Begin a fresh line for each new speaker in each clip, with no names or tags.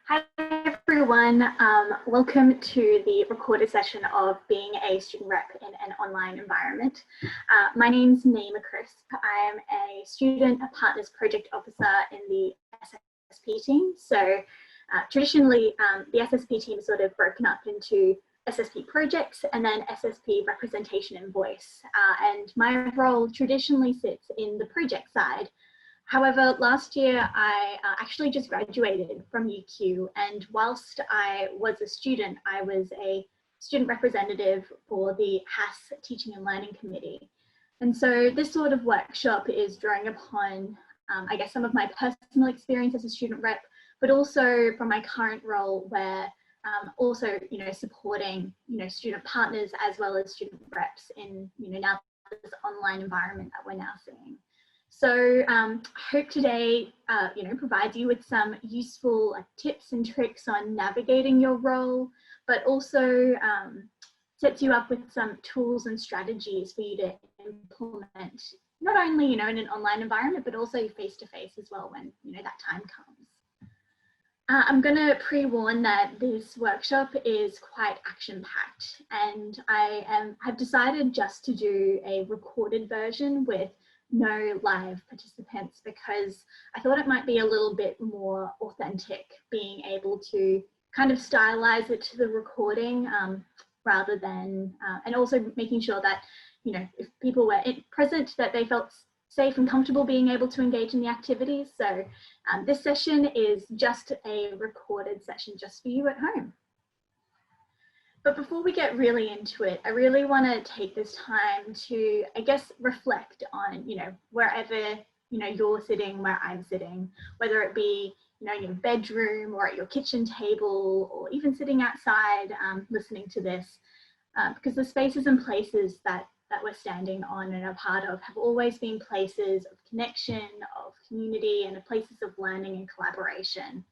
Hi everyone, welcome to the recorded session of being a student rep in an online environment. My name's Naima Crisp. I am a student, a partners project officer in the SSP team. So traditionally the SSP team is sort of broken up into SSP projects and then SSP representation and voice. And my role traditionally sits in the project side. However, last year I actually just graduated from UQ, and whilst I was a student, I was a student representative for the HAS Teaching and Learning Committee. And so this sort of workshop is drawing upon, I guess, some of my personal experience as a student rep, but also from my current role where also, supporting, student partners as well as student reps in, now this online environment that we're now seeing. So I hope today, provides you with some useful tips and tricks on navigating your role, but also sets you up with some tools and strategies for you to implement, not only, in an online environment, but also face-to-face as well when, that time comes. I'm going to pre-warn that this workshop is quite action-packed, and have decided just to do a recorded version with no live participants because I thought it might be a little bit more authentic, being able to kind of stylize it to the recording rather than, and also making sure that, if people were present, that they felt safe and comfortable being able to engage in the activities. So this session is just a recorded session just for you at home. But before we get really into it, I really want to take this time to, I guess, reflect on, wherever, you're sitting, where I'm sitting, whether it be, in your bedroom or at your kitchen table, or even sitting outside listening to this, because the spaces and places that we're standing on and are part of have always been places of connection, of community, and places of learning and collaboration.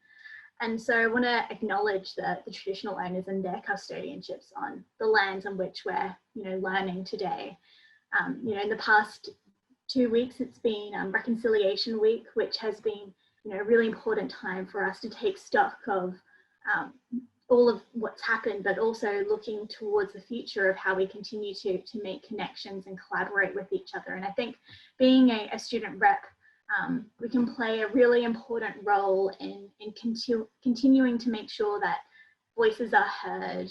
And so I want to acknowledge the traditional owners and their custodianships on the lands on which we're, learning today. In the past 2 weeks, it's been Reconciliation Week, which has been, a really important time for us to take stock of all of what's happened, but also looking towards the future of how we continue to make connections and collaborate with each other. And I think being a student rep, we can play a really important role in continuing to make sure that voices are heard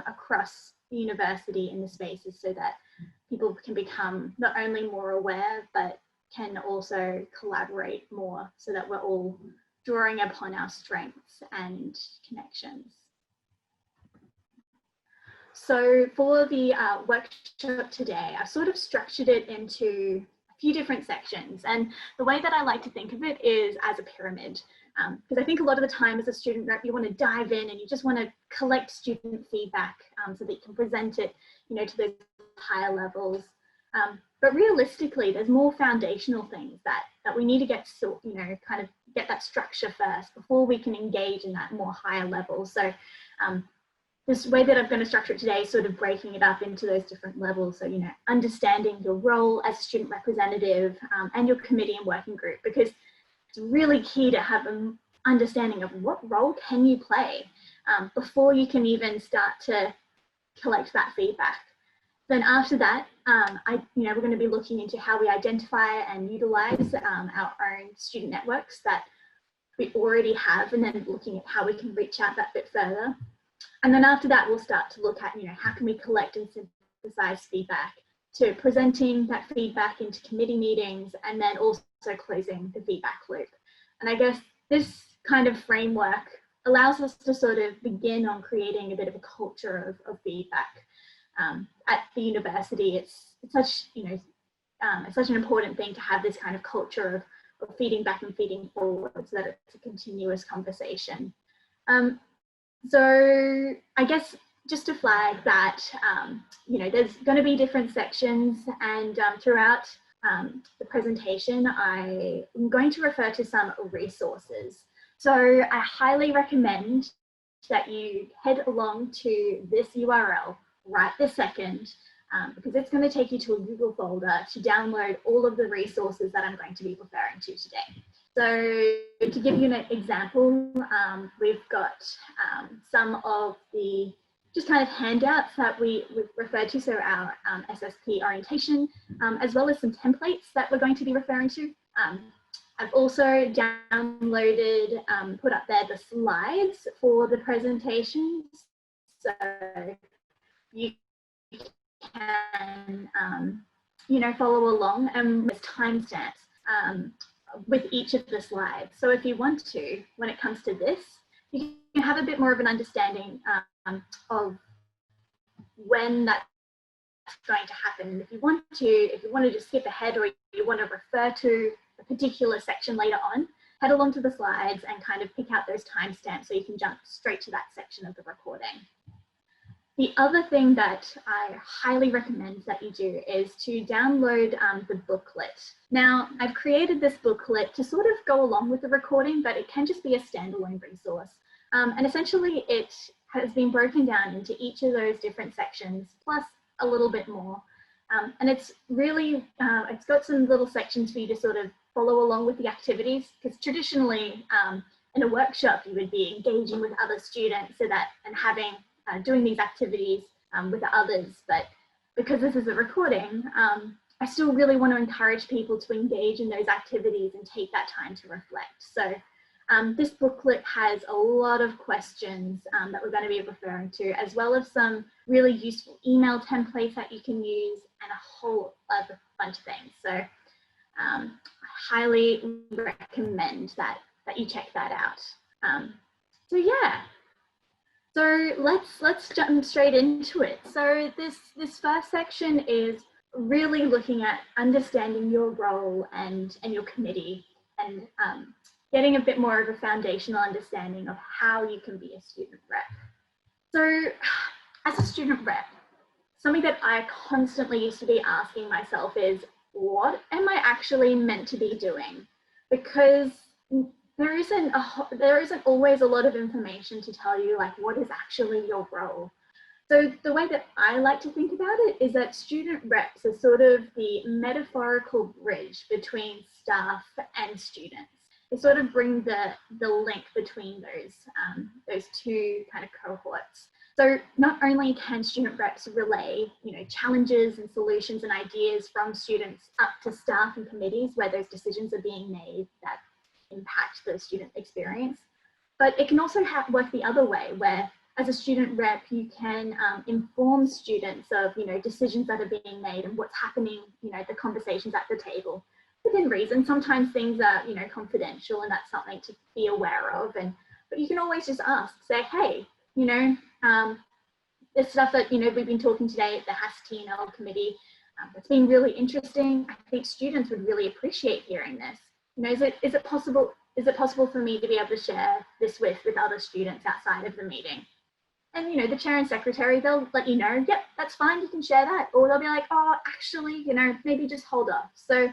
across the university in the spaces so that people can become not only more aware, but can also collaborate more so that we're all drawing upon our strengths and connections. So for the workshop today, I've sort of structured it into few different sections, and the way that I like to think of it is as a pyramid, because I think a lot of the time as a student rep you want to dive in and you just want to collect student feedback so that you can present it to those higher levels, but realistically there's more foundational things that we need to get kind of get that structure first before we can engage in that more higher level. So this way that I'm going to structure it today is sort of breaking it up into those different levels. So, understanding your role as a student representative and your committee and working group, because it's really key to have an understanding of what role can you play before you can even start to collect that feedback. Then after that, we're going to be looking into how we identify and utilize our own student networks that we already have, and then looking at how we can reach out that bit further. And then after that, we'll start to look at, how can we collect and synthesize feedback, to presenting that feedback into committee meetings, and then also closing the feedback loop. And I guess this kind of framework allows us to sort of begin on creating a bit of a culture of feedback. At the university, it's such, it's such an important thing to have this kind of culture of feeding back and feeding forward so that it's a continuous conversation. So I guess just to flag that, there's going to be different sections, and throughout the presentation, I am going to refer to some resources. So I highly recommend that you head along to this URL right this second, because it's going to take you to a Google folder to download all of the resources that I'm going to be referring to today. So to give you an example, we've got some of the just kind of handouts that we've referred to, so our SSP orientation, as well as some templates that we're going to be referring to. I've also downloaded, put up there the slides for the presentations. So you can, follow along, and there's timestamps with each of the slides. So if you want to, when it comes to this, you can have a bit more of an understanding of when that's going to happen. If you want to just skip ahead, or you want to refer to a particular section later on, head along to the slides and kind of pick out those timestamps so you can jump straight to that section of the recording. The other thing that I highly recommend that you do is to download the booklet. Now, I've created this booklet to sort of go along with the recording, but it can just be a standalone resource. And essentially it has been broken down into each of those different sections, plus a little bit more. And it's really, it's got some little sections for you to sort of follow along with the activities, because traditionally in a workshop, you would be engaging with other students and having doing these activities with others, but because this is a recording, I still really want to encourage people to engage in those activities and take that time to reflect. So this booklet has a lot of questions that we're going to be referring to, as well as some really useful email templates that you can use and a whole other bunch of things. So I highly recommend that you check that out. So yeah. So let's jump straight into it. So this first section is really looking at understanding your role and your committee, and getting a bit more of a foundational understanding of how you can be a student rep. So as a student rep, something that I constantly used to be asking myself is, what am I actually meant to be doing? Because there isn't always a lot of information to tell you like what is actually your role. So the way that I like to think about it is that student reps are sort of the metaphorical bridge between staff and students. They sort of bring the link between those two kind of cohorts. So not only can student reps relay, challenges and solutions and ideas from students up to staff and committees where those decisions are being made that impact the student experience, but it can also work the other way, where as a student rep, you can inform students of, decisions that are being made and what's happening, the conversations at the table within reason. Sometimes things are, confidential, and that's something to be aware of. But you can always just ask, say, hey, this stuff that, we've been talking today at the HAS-T&L committee, it's been really interesting. I think students would really appreciate hearing this. Is it possible for me to be able to share this with other students outside of the meeting? And the chair and secretary, they'll let you know, yep, that's fine, you can share that. Or they'll be like, oh, actually, maybe just hold off. So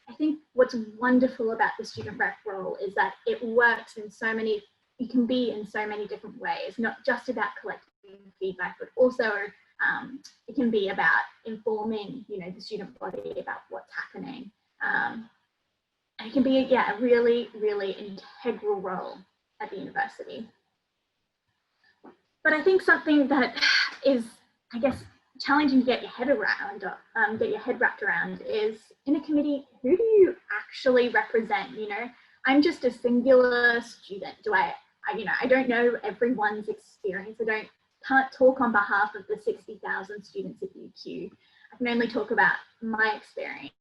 I think what's wonderful about the student rep role is that it works in so many, you can be in so many different ways, not just about collecting feedback, but also it can be about informing, the student body about what's happening. And it can be, a really, really integral role at the university. But I think something that is, I guess, challenging to get your head around, get your head wrapped around, is in a committee, who do you actually represent? I'm just a singular student. I don't know everyone's experience. I can't talk on behalf of the 60,000 students at UQ. I can only talk about my experience.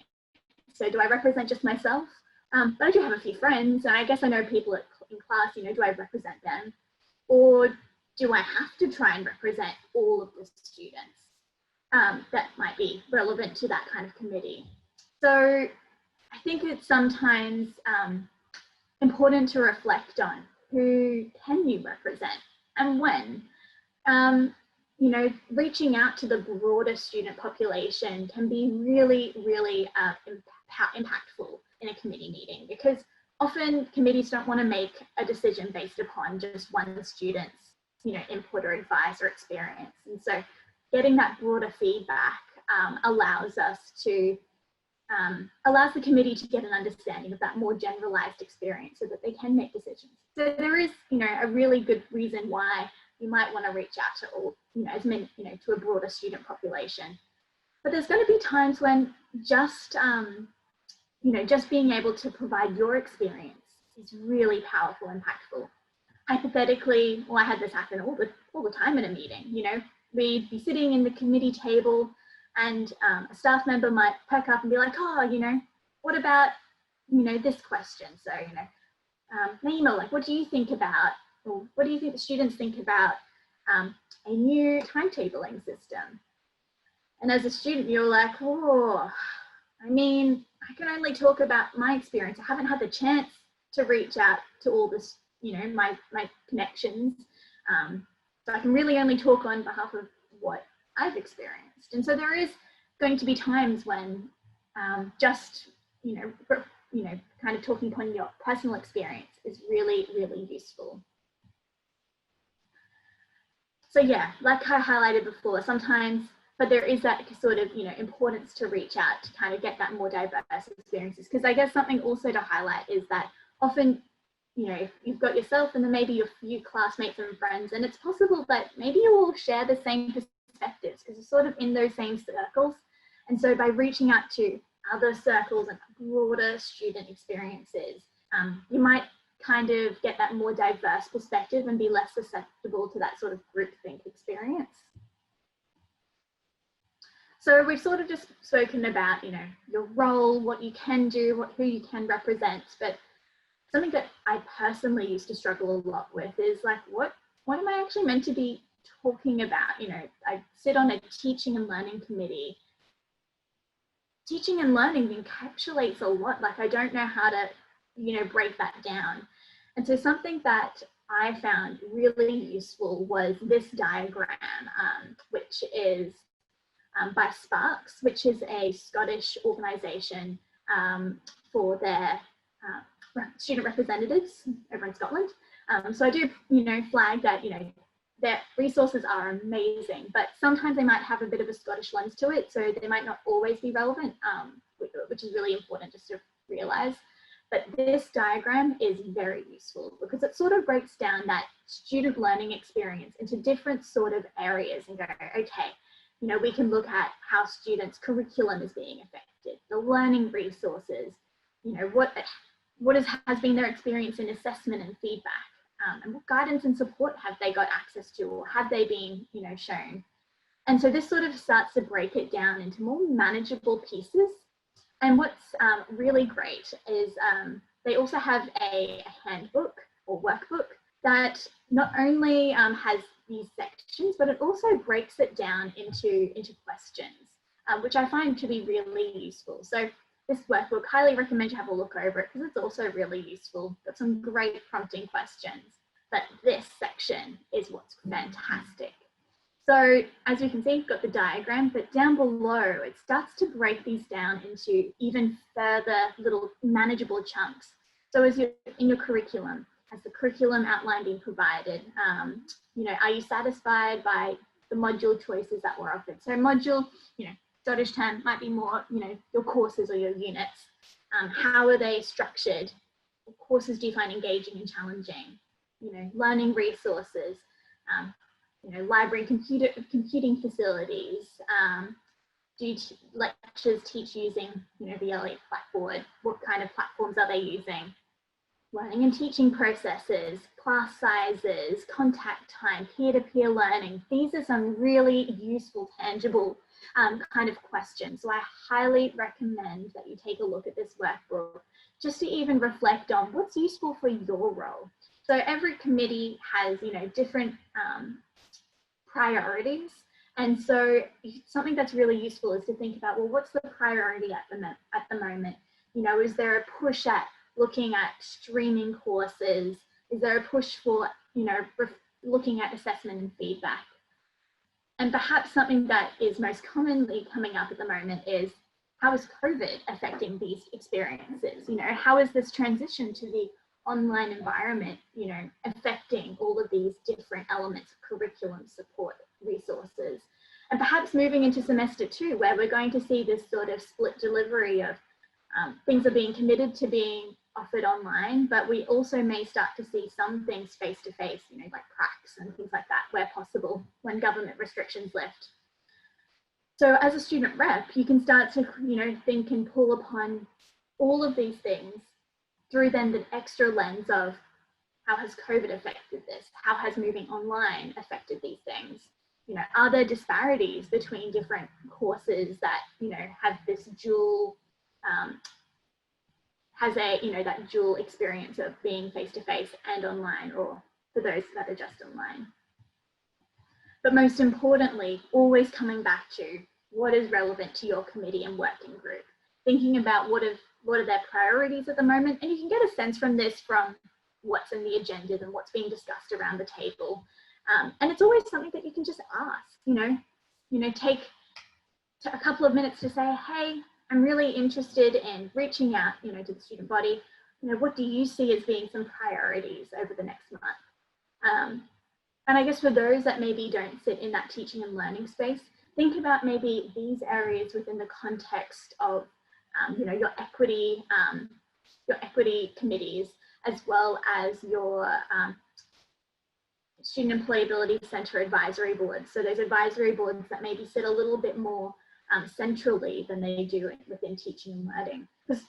So do I represent just myself? But I do have a few friends, and I guess I know people in class, do I represent them? Or do I have to try and represent all of the students that might be relevant to that kind of committee? So I think it's sometimes important to reflect on who can you represent and when. Reaching out to the broader student population can be really, really impactful in a committee meeting, because often committees don't want to make a decision based upon just one student's input or advice or experience. And so getting that broader feedback allows us to allows the committee to get an understanding of that more generalized experience so that they can make decisions. So there is, a really good reason why you might want to reach out to all, as many, to a broader student population. But there's going to be times when just, just being able to provide your experience is really powerful, impactful. Hypothetically, well, I had this happen all the time in a meeting. We'd be sitting in the committee table, and a staff member might perk up and be like, oh, what about, this question? So, Naima, like, what do you think about, or what do you think the students think about a new timetabling system? And as a student, you're like, oh, I mean, I can only talk about my experience. I haven't had the chance to reach out to all this, my connections. So I can really only talk on behalf of what I've experienced. And so there is going to be times when just, kind of talking upon your personal experience is really, really useful. So yeah, like I highlighted before, sometimes, but there is that sort of, importance to reach out to kind of get that more diverse experiences. Because I guess something also to highlight is that often, you've got yourself and then maybe your few classmates and friends, and it's possible that maybe you all share the same perspectives because you're sort of in those same circles. And so by reaching out to other circles and broader student experiences, you might kind of get that more diverse perspective and be less susceptible to that sort of groupthink experience. So we've sort of just spoken about, your role, what you can do, who you can represent, but something that I personally used to struggle a lot with is like, what am I actually meant to be talking about? I sit on a teaching and learning committee. Teaching and learning encapsulates a lot. Like, I don't know how to, break that down. And so something that I found really useful was this diagram, which is by Sparks, which is a Scottish organisation for their student representatives over in Scotland. So I do, flag that, their resources are amazing, but sometimes they might have a bit of a Scottish lens to it, so they might not always be relevant, which is really important just to realise. But this diagram is very useful because it sort of breaks down that student learning experience into different sort of areas and go, okay, we can look at how students' curriculum is being affected, the learning resources, what has been their experience in assessment and feedback, and what guidance and support have they got access to, or have they been, shown. And so this sort of starts to break it down into more manageable pieces. And what's really great is they also have a handbook or workbook that not only has these sections, but it also breaks it down into questions, which I find to be really useful. So this workbook, highly recommend you have a look over it because it's also really useful. Got some great prompting questions, but this section is what's fantastic. So as you can see, you've got the diagram, but down below, it starts to break these down into even further little manageable chunks. So as you're in your curriculum, has the curriculum outline been provided? Are you satisfied by the module choices that were offered? So module, Scottish term might be more, your courses or your units. How are they structured? What courses do you find engaging and challenging? Learning resources, library computing facilities. Do lectures teach using, the Elliott Blackboard? What kind of platforms are they using? Learning and teaching processes, class sizes, contact time, peer-to-peer learning. These are some really useful, tangible kind of questions. So I highly recommend that you take a look at this workbook just to even reflect on what's useful for your role. So every committee has, different priorities. And so something that's really useful is to think about, well, what's the priority at the moment? Is there a push at looking at streaming courses? Is there a push for, looking at assessment and feedback? And perhaps something that is most commonly coming up at the moment is, how is COVID affecting these experiences? How is this transition to the online environment, affecting all of these different elements of curriculum, support, resources? And perhaps moving into semester 2, where we're going to see this sort of split delivery of things are being committed to being offered online, but we also may start to see some things face-to-face, you know, like pracs and things like that, where possible, when government restrictions lift. So as a student rep, you can start to, you know, think and pull upon all of these things through then the extra lens of how has COVID affected this? How has moving online affected these things? You know, are there disparities between different courses that, you know, have this dual, has a, you know, that dual experience of being face-to-face and online, or for those that are just online? But most importantly, always coming back to what is relevant to your committee and working group, thinking about what are their priorities at the moment. And you can get a sense from this from what's in the agendas and what's being discussed around the table. And it's always something that you can just ask, you know, take a couple of minutes to say, hey, I'm really interested in reaching out, you know, to the student body. You know, what do you see as being some priorities over the next month? And I guess for those that maybe don't sit in that teaching and learning space, think about maybe these areas within the context of, you know, your equity committees, as well as your Student Employability Centre advisory boards. So those advisory boards that maybe sit a little bit more centrally than they do within teaching and learning. Because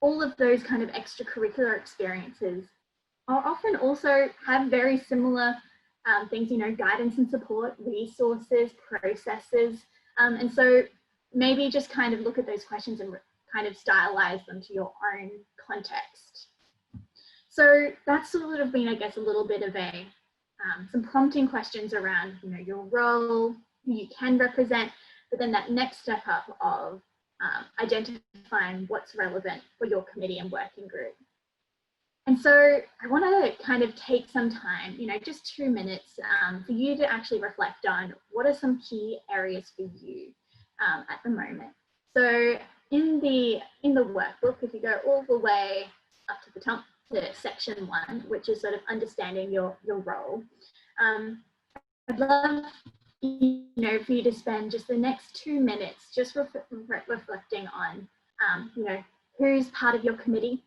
all of those kind of extracurricular experiences are often also have very similar things, you know, guidance and support, resources, processes. And so maybe just kind of look at those questions and kind of stylize them to your own context. So that's sort of been, I guess, a little bit of a some prompting questions around, you know, your role, who you can represent, but then that next step up of identifying what's relevant for your committee and working group. And so I want to kind of take some time, you know, just 2 minutes for you to actually reflect on what are some key areas for you at the moment. So in the workbook, if you go all the way up to the top to section 1, which is sort of understanding your role, I'd love, you know, for you to spend just the next 2 minutes just reflecting on, you know, who's part of your committee.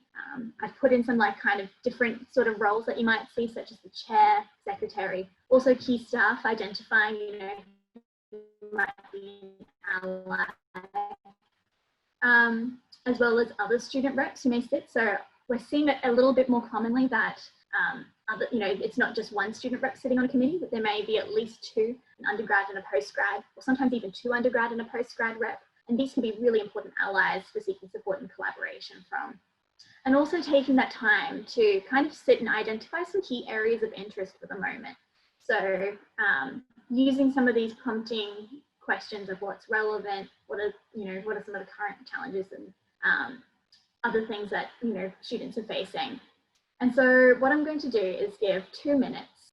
I've put in some like kind of different sort of roles that you might see, such as the chair, secretary, also key staff, identifying, you know, who might be an ally, as well as other student reps who may sit. So we're seeing it a little bit more commonly that, you know, it's not just one student rep sitting on a committee, but there may be at least 2, an undergrad and a postgrad, or sometimes even 2 undergrad and a postgrad rep. And these can be really important allies for seeking support and collaboration from. And also taking that time to kind of sit and identify some key areas of interest for the moment. So using some of these prompting questions of what's relevant, what are some of the current challenges and other things that, you know, students are facing. And so what I'm going to do is give 2 minutes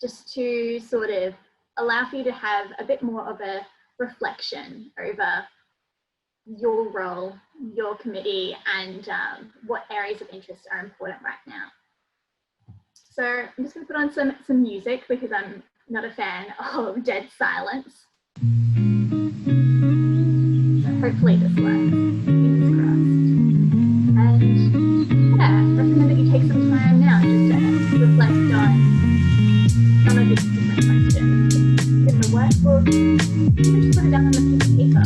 just to sort of allow for you to have a bit more of a reflection over your role, your committee, and what areas of interest are important right now. So I'm just going to put on some music because I'm not a fan of dead silence. So hopefully this works. Fingers crossed. And yeah, I recommend that you take some time now just to reflect on some of these different questions in the workbook. You just put it down on a piece of paper.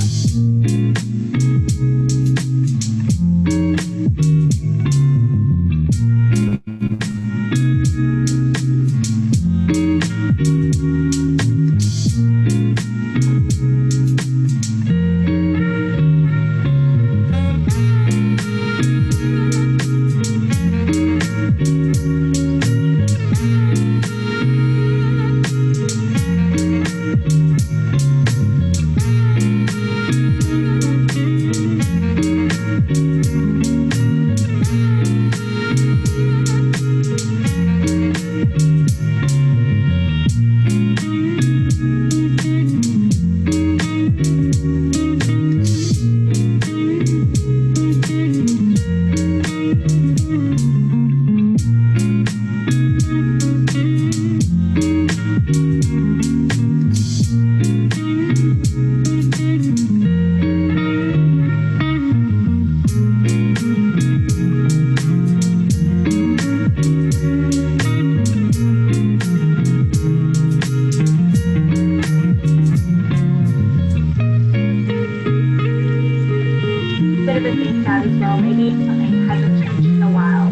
out as well. Maybe something hasn't changed in a while.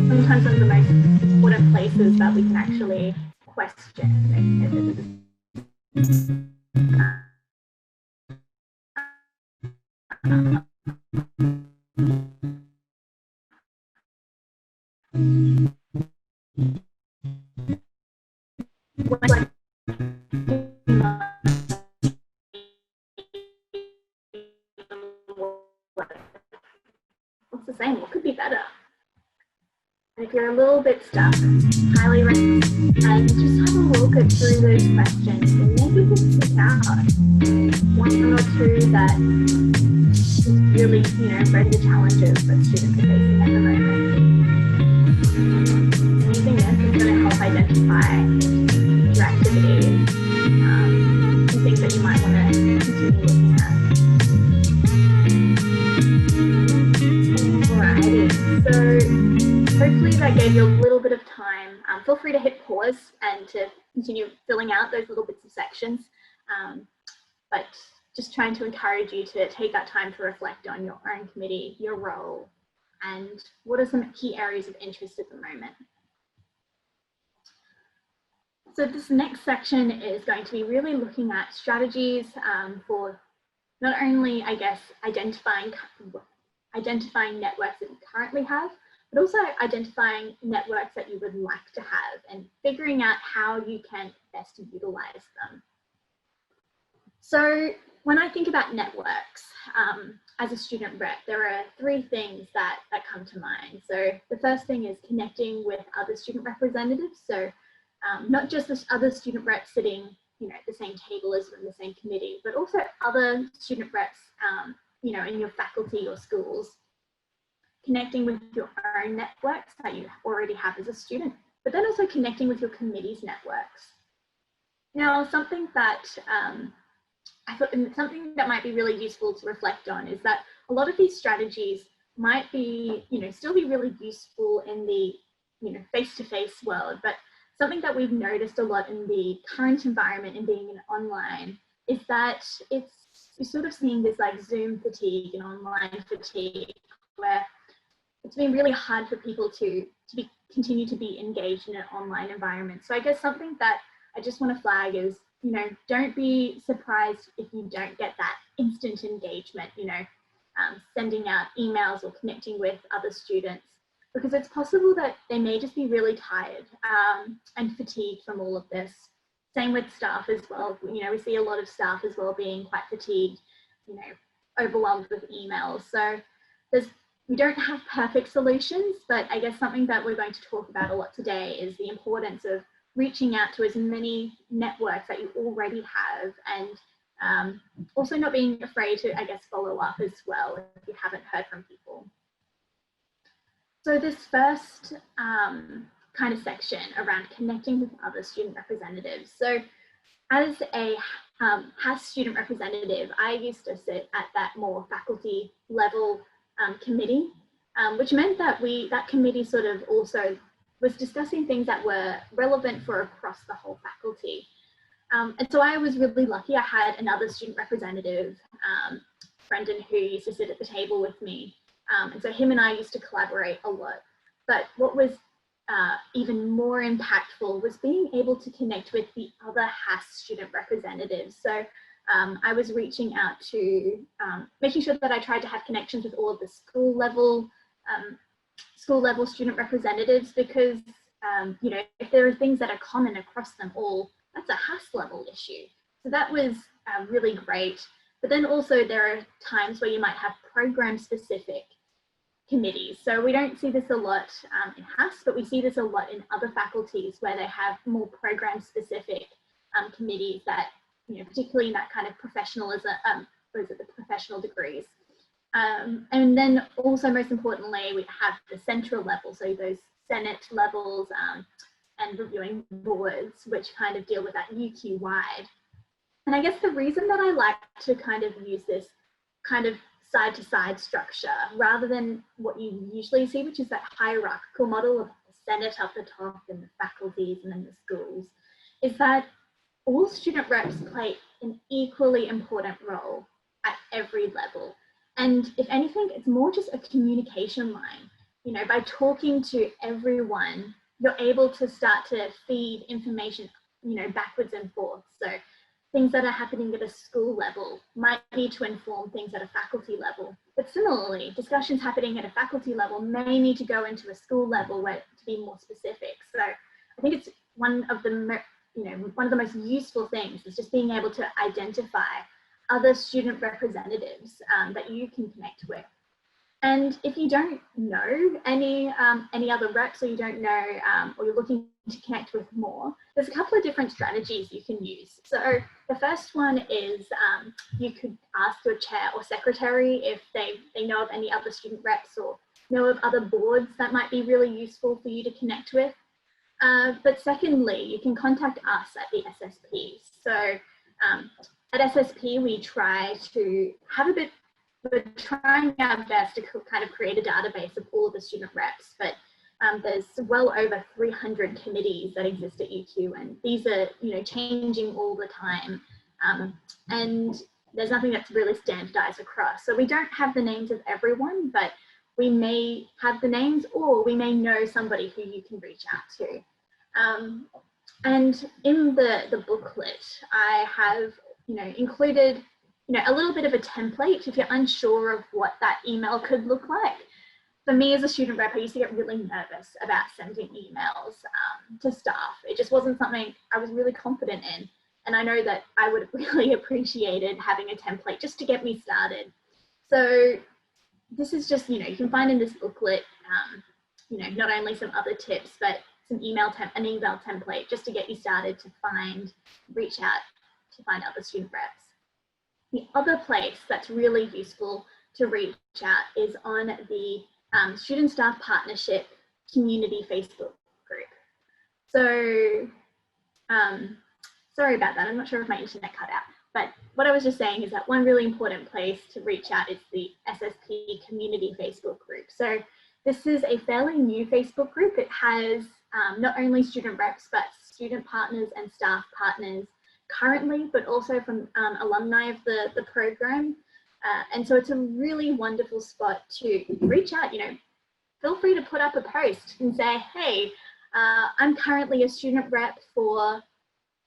Sometimes one of the most important places that we can actually question what's the same, what could be better? And if you're a little bit stuck, highly recommend and just have a look at through those questions and maybe just pick out one or two that really, bring the challenges that students are facing at the moment. And using this is going to help identify your activities and things that you might want to continue looking at. Alrighty, so hopefully that gave you a little bit of time. Feel free to hit pause and to continue filling out those little bits of sections. But just trying to encourage you to take that time to reflect on your own committee, your role, and what are some key areas of interest at the moment. So this next section is going to be really looking at strategies for not only, I guess, identifying networks that you currently have, but also identifying networks that you would like to have and figuring out how you can best utilize them. So when I think about networks, as a student rep, there are three things that come to mind. So the first thing is connecting with other student representatives. So not just the other student reps sitting, at the same table as in the same committee, but also other student reps, in your faculty or schools. Connecting with your own networks that you already have as a student, but then also connecting with your committee's networks. Now, something that I thought something that might be really useful to reflect on is that a lot of these strategies might be, still be really useful in the, face-to-face world, but something that we've noticed a lot in the current environment and being in online is that you're sort of seeing this like Zoom fatigue and online fatigue, where it's been really hard for people to continue to be engaged in an online environment. So I guess something that I just want to flag is, don't be surprised if you don't get that instant engagement, sending out emails or connecting with other students, because it's possible that they may just be really tired and fatigued from all of this. Same with staff as well. We see a lot of staff as well being quite fatigued, overwhelmed with emails. So we don't have perfect solutions, but I guess something that we're going to talk about a lot today is the importance of reaching out to as many networks that you already have, and also not being afraid to, I guess, follow up as well if you haven't heard from people. So this first kind of section around connecting with other student representatives. So as a HAS student representative, I used to sit at that more faculty level committee, which meant that that committee sort of also was discussing things that were relevant for across the whole faculty. And so I was really lucky. I had another student representative, Brendan, who used to sit at the table with me. And so him and I used to collaborate a lot. But what was even more impactful was being able to connect with the other HAS student representatives. So I was reaching out to, making sure that I tried to have connections with all of the school level student representatives, because if there are things that are common across them all, that's a HAS level issue. So that was really great. But then also there are times where you might have program specific committees. So we don't see this a lot in HAS, but we see this a lot in other faculties where they have more program specific committees that, particularly in that kind of professionalism, or is it the professional degrees. And then also most importantly, we have the central level, so those Senate levels and reviewing boards, which kind of deal with that UQ wide. And I guess the reason that I like to kind of use this kind of side to side structure rather than what you usually see, which is that hierarchical model of the Senate up the top and the faculties and then the schools, is that all student reps play an equally important role at every level. And if anything, it's more just a communication line. You know, by talking to everyone, you're able to start to feed information, you know, backwards and forth. So things that are happening at a school level might need to inform things at a faculty level. But similarly, discussions happening at a faculty level may need to go into a school level where to be more specific. So I think it's one of the most useful things is just being able to identify other student representatives that you can connect with. And if you don't know any other reps, or you don't know, or you're looking to connect with more, there's a couple of different strategies you can use. So the first one is you could ask your chair or secretary if they know of any other student reps or know of other boards that might be really useful for you to connect with. But secondly, you can contact us at the SSP. So at SSP, we try to have we're trying our best to kind of create a database of all of the student reps, but there's well over 300 committees that exist at UQ, and these are, you know, changing all the time. And there's nothing that's really standardized across. So we don't have the names of everyone, but we may have the names, or we may know somebody who you can reach out to. And in the booklet, I have, you know, included, you know, a little bit of a template if you're unsure of what that email could look like. For me as a student rep, I used to get really nervous about sending emails to staff. It just wasn't something I was really confident in. And I know that I would have really appreciated having a template just to get me started. So this is just, you know, you can find in this booklet, you know, not only some other tips, but an email template just to get you started to reach out to find other student reps. The other place that's really useful to reach out is on the Student Staff Partnership Community Facebook group. So, sorry about that. I'm not sure if my internet cut out, but what I was just saying is that one really important place to reach out is the SSP Community Facebook group. So this is a fairly new Facebook group. It has not only student reps, but student partners and staff partners currently, but also from alumni of the program. And so it's a really wonderful spot to reach out. You know, feel free to put up a post and say, hey, I'm currently a student rep for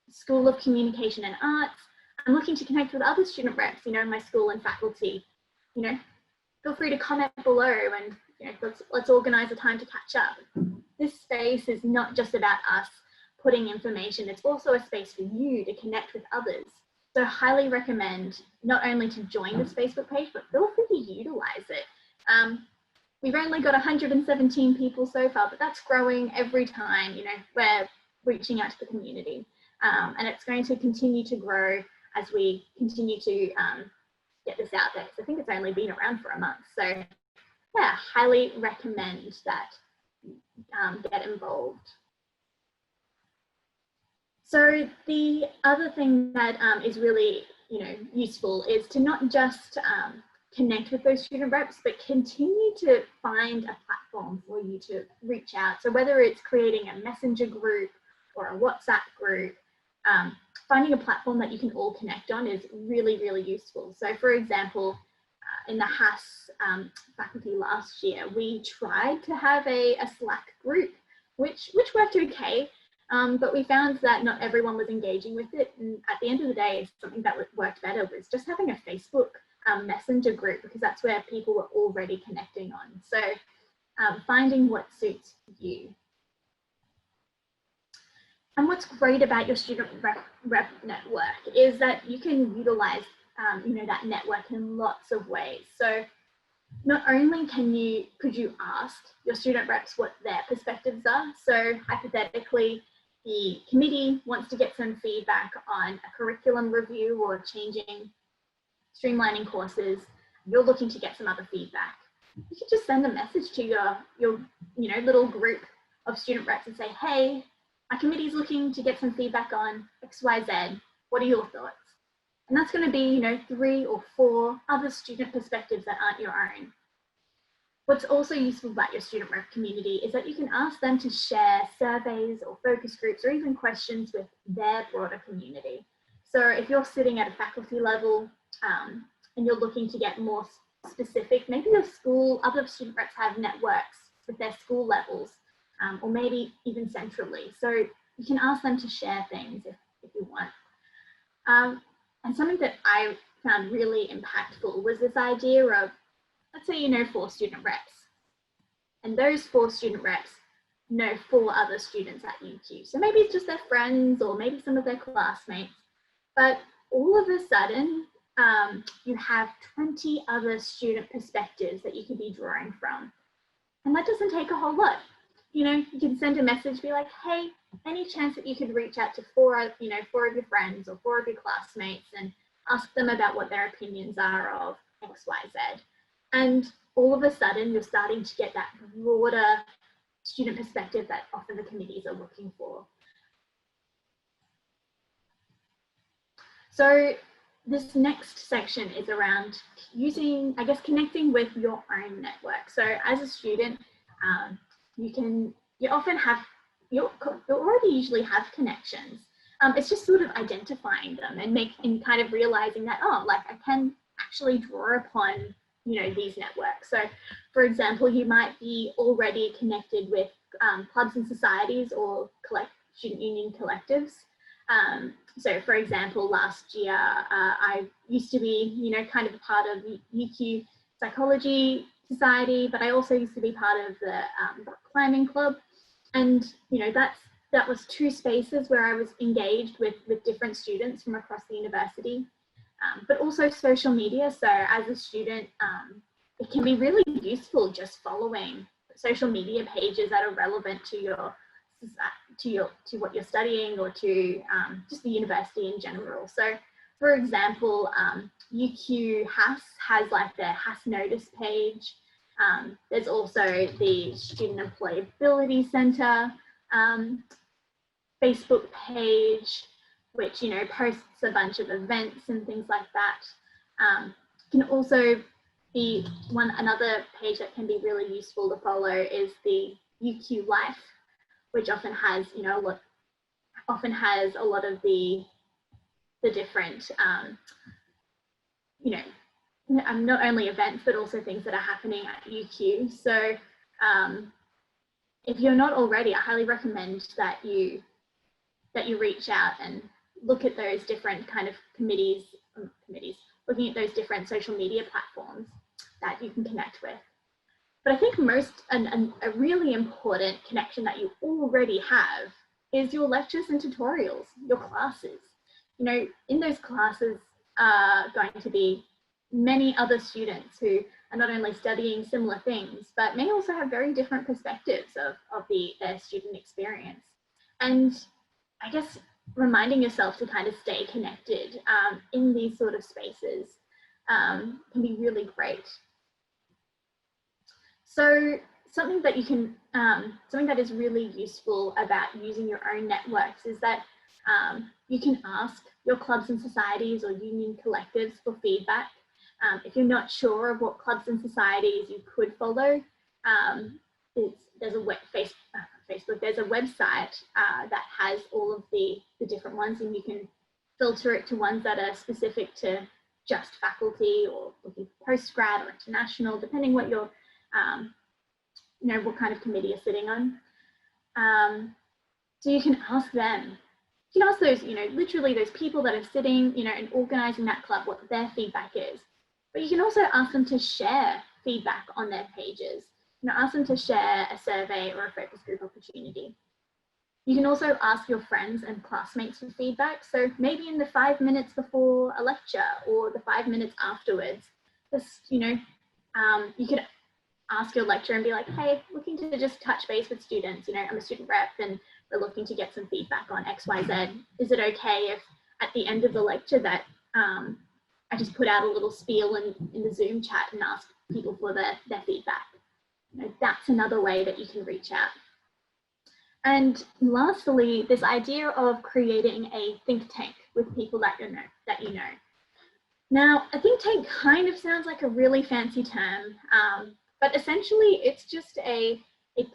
School of Communication and Arts. I'm looking to connect with other student reps, you know, in my school and faculty. You know, feel free to comment below, and, you know, let's organize a time to catch up. This space is not just about us putting information, it's also a space for you to connect with others. So highly recommend not only to join this Facebook page, but feel free to utilize it. We've only got 117 people so far, but that's growing every time, you know, we're reaching out to the community. And it's going to continue to grow as we continue to get this out there, because I think it's only been around for a month. So yeah, highly recommend that get involved. So the other thing that is really, you know, useful is to not just connect with those student reps, but continue to find a platform for you to reach out. So whether it's creating a messenger group or a WhatsApp group, finding a platform that you can all connect on is really, really useful. So for example, in the HAS faculty last year, we tried to have a Slack group, which worked okay. But we found that not everyone was engaging with it. And at the end of the day, something that worked better was just having a Facebook messenger group, because that's where people were already connecting on. So finding what suits you. And what's great about your student rep network is that you can utilize you know, that network in lots of ways. So not only could you ask your student reps what their perspectives are. So hypothetically, the committee wants to get some feedback on a curriculum review or streamlining courses. You're looking to get some other feedback. You could just send a message to your you know, little group of student reps and say, hey, my committee is looking to get some feedback on XYZ. What are your thoughts? And that's going to be, you know, 3 or 4 other student perspectives that aren't your own. What's also useful about your student rep community is that you can ask them to share surveys or focus groups or even questions with their broader community. So if you're sitting at a faculty level and you're looking to get more specific. Maybe your school, other student reps have networks with their school levels, or maybe even centrally. So you can ask them to share things if you want. And something that I found really impactful was this idea of, let's say you know 4 student reps, and those 4 student reps know 4 other students at UQ. So maybe it's just their friends or maybe some of their classmates, but all of a sudden you have 20 other student perspectives that you could be drawing from. And that doesn't take a whole lot. You know, you can send a message, be like, hey, any chance that you could reach out to 4 of your friends or 4 of your classmates and ask them about what their opinions are of X, Y, Z. And all of a sudden you're starting to get that broader student perspective that often the committees are looking for. So this next section is around using, I guess, connecting with your own network. So as a student, you already usually have connections. It's just sort of identifying them and kind of realizing that, oh, like I can actually draw upon, you know, these networks. So for example, you might be already connected with clubs and societies or student union collectives. So for example, last year, I used to be, you know, kind of a part of the UQ Psychology Society, but I also used to be part of the rock climbing club. And, you know, that was 2 spaces where I was engaged with different students from across the university, but also social media. So as a student, it can be really useful just following social media pages that are relevant to what you're studying or to just the university in general. So for example, UQ has like their Has Notice page. There's also the Student Employability Center Facebook page, which, you know, posts a bunch of events and things like that. Can also be another page that can be really useful to follow is the UQ Life, which often has, you know, a lot of the different, you know, not only events, but also things that are happening at UQ. So if you're not already, I highly recommend that you reach out and look at those different kind of committees, looking at those different social media platforms that you can connect with. But I think a really important connection that you already have is your lectures and tutorials, your classes. You know, in those classes are going to be many other students who are not only studying similar things, but may also have very different perspectives of their student experience. And I guess reminding yourself to kind of stay connected in these sort of spaces can be really great. So something that is really useful about using your own networks is that you can ask your clubs and societies or union collectives for feedback. If you're not sure of what clubs and societies you could follow, there's a website that has all of the different ones, and you can filter it to ones that are specific to just faculty or looking for postgrad or international, depending what your you know, what kind of committee you're sitting on. So you can ask them. You can ask those, you know, literally those people that are sitting, you know, and organizing that club, what their feedback is. But you can also ask them to share feedback on their pages. You know, ask them to share a survey or a focus group opportunity. You can also ask your friends and classmates for feedback. So maybe in the 5 minutes before a lecture or the 5 minutes afterwards, just, you know, you could ask your lecturer and be like, hey, looking to just touch base with students. You know, I'm a student rep and we're looking to get some feedback on X, Y, Z. Is it okay if at the end of the lecture that I just put out a little spiel in the Zoom chat and ask people for their feedback? You know, that's another way that you can reach out. And lastly, this idea of creating a think tank with people that you know. Now, a think tank kind of sounds like a really fancy term, but essentially it's just a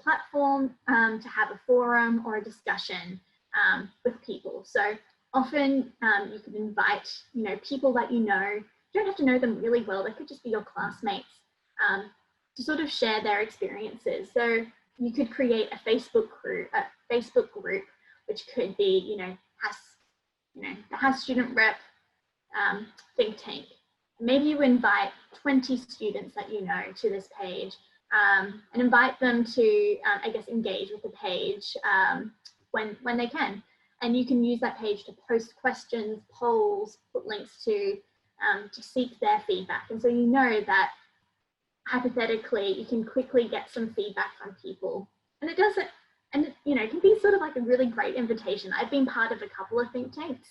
platform to have a forum or a discussion with people. So often you can invite, you know, people that you know don't have to know them really well. They could just be your classmates, to sort of share their experiences. So you could create a Facebook group, which could be, the HAS Student Rep think tank. Maybe you invite 20 students that you know to this page, and invite them to, I guess, engage with the page when they can. And you can use that page to post questions, polls, put links to seek their feedback. And so you know that hypothetically you can quickly get some feedback from people. And it doesn't, and it can be sort of like a really great invitation. I've been part of a couple of think tanks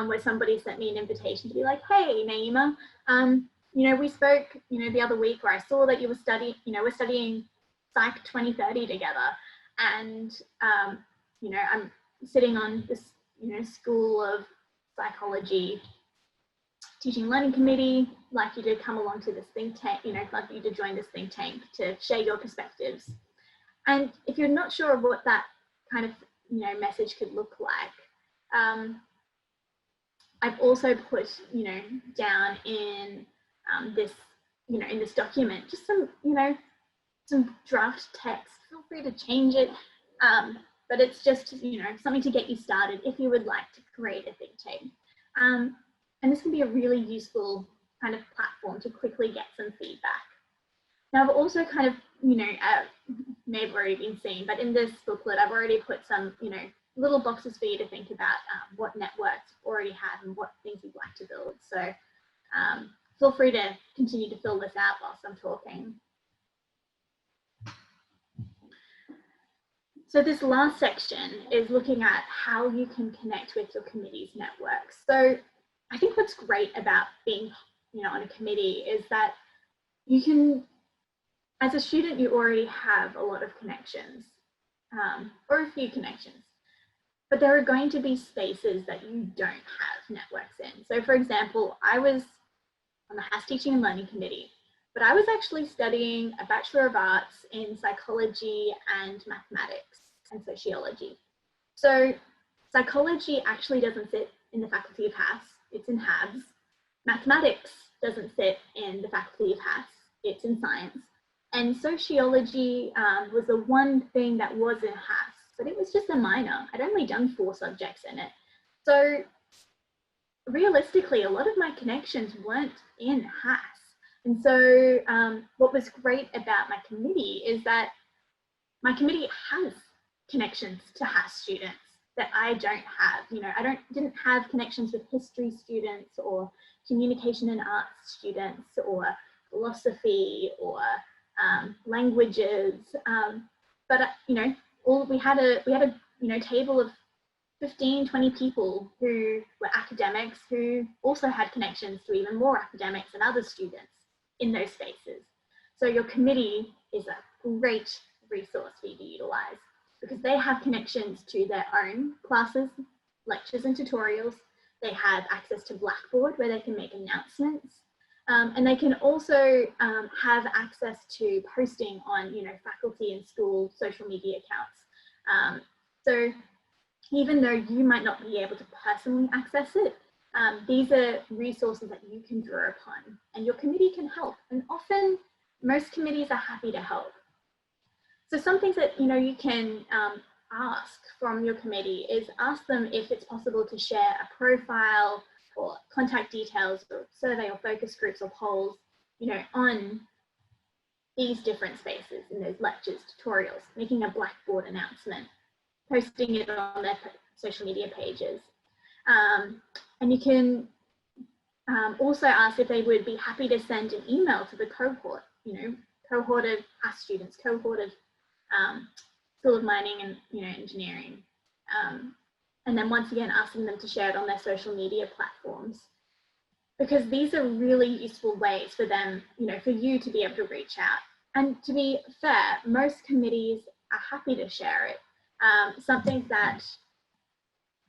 where somebody sent me an invitation to be like, hey, Naima, we spoke, the other week where I saw that you were studying, we're studying Psych 2030 together. And, I'm sitting on this, School of Psychology Teaching Learning Committee, like you to come along to this think tank, like you to join this think tank to share your perspectives. And if you're not sure of what that kind of, message could look like, I've also put, down in this, in this document, just some, some draft text. Feel free to change it, but it's just, something to get you started if you would like to create a think tank. And this can be a really useful kind of platform to quickly get some feedback. Now, I've also kind of, may have already been seen, but in this booklet, I've already put some, little boxes for you to think about what networks you already have and what things you'd like to build. So feel free to continue to fill this out whilst I'm talking. So this last section is looking at how you can connect with your committee's networks. So I think what's great about being, on a committee is that you can, as a student, you already have a lot of connections, or a few connections, but there are going to be spaces that you don't have networks in. So for example, I was on the HAS Teaching and Learning Committee, but I was actually studying a Bachelor of Arts in Psychology and Mathematics and Sociology. So psychology actually doesn't sit in the faculty of HAS, it's in HABS. Mathematics doesn't sit in the faculty of HAS, it's in science. And sociology was the one thing that was in HAS, but it was just a minor. I'd only done 4 subjects in it. So realistically, a lot of my connections weren't in HAS. And so what was great about my committee is that my committee has connections to HAS students that I don't have. I didn't have connections with history students or communication and arts students or philosophy or languages, but we had a table of 15, 20 people who were academics who also had connections to even more academics and other students in those spaces. So your committee is a great resource for you to utilize because they have connections to their own classes, lectures and tutorials. They have access to Blackboard where they can make announcements. And they can also have access to posting on, faculty and school social media accounts. So even though you might not be able to personally access it, these are resources that you can draw upon and your committee can help. And often most committees are happy to help. So some things that, you can ask from your committee is ask them if it's possible to share a profile or contact details or survey or focus groups or polls, on these different spaces in those lectures, tutorials, making a Blackboard announcement, posting it on their social media pages. And you can also ask if they would be happy to send an email to the cohort, cohort of HAS students, cohort of School of Mining and engineering. And then once again, asking them to share it on their social media platforms, because these are really useful ways for them, for you to be able to reach out. And to be fair, most committees are happy to share it. Something that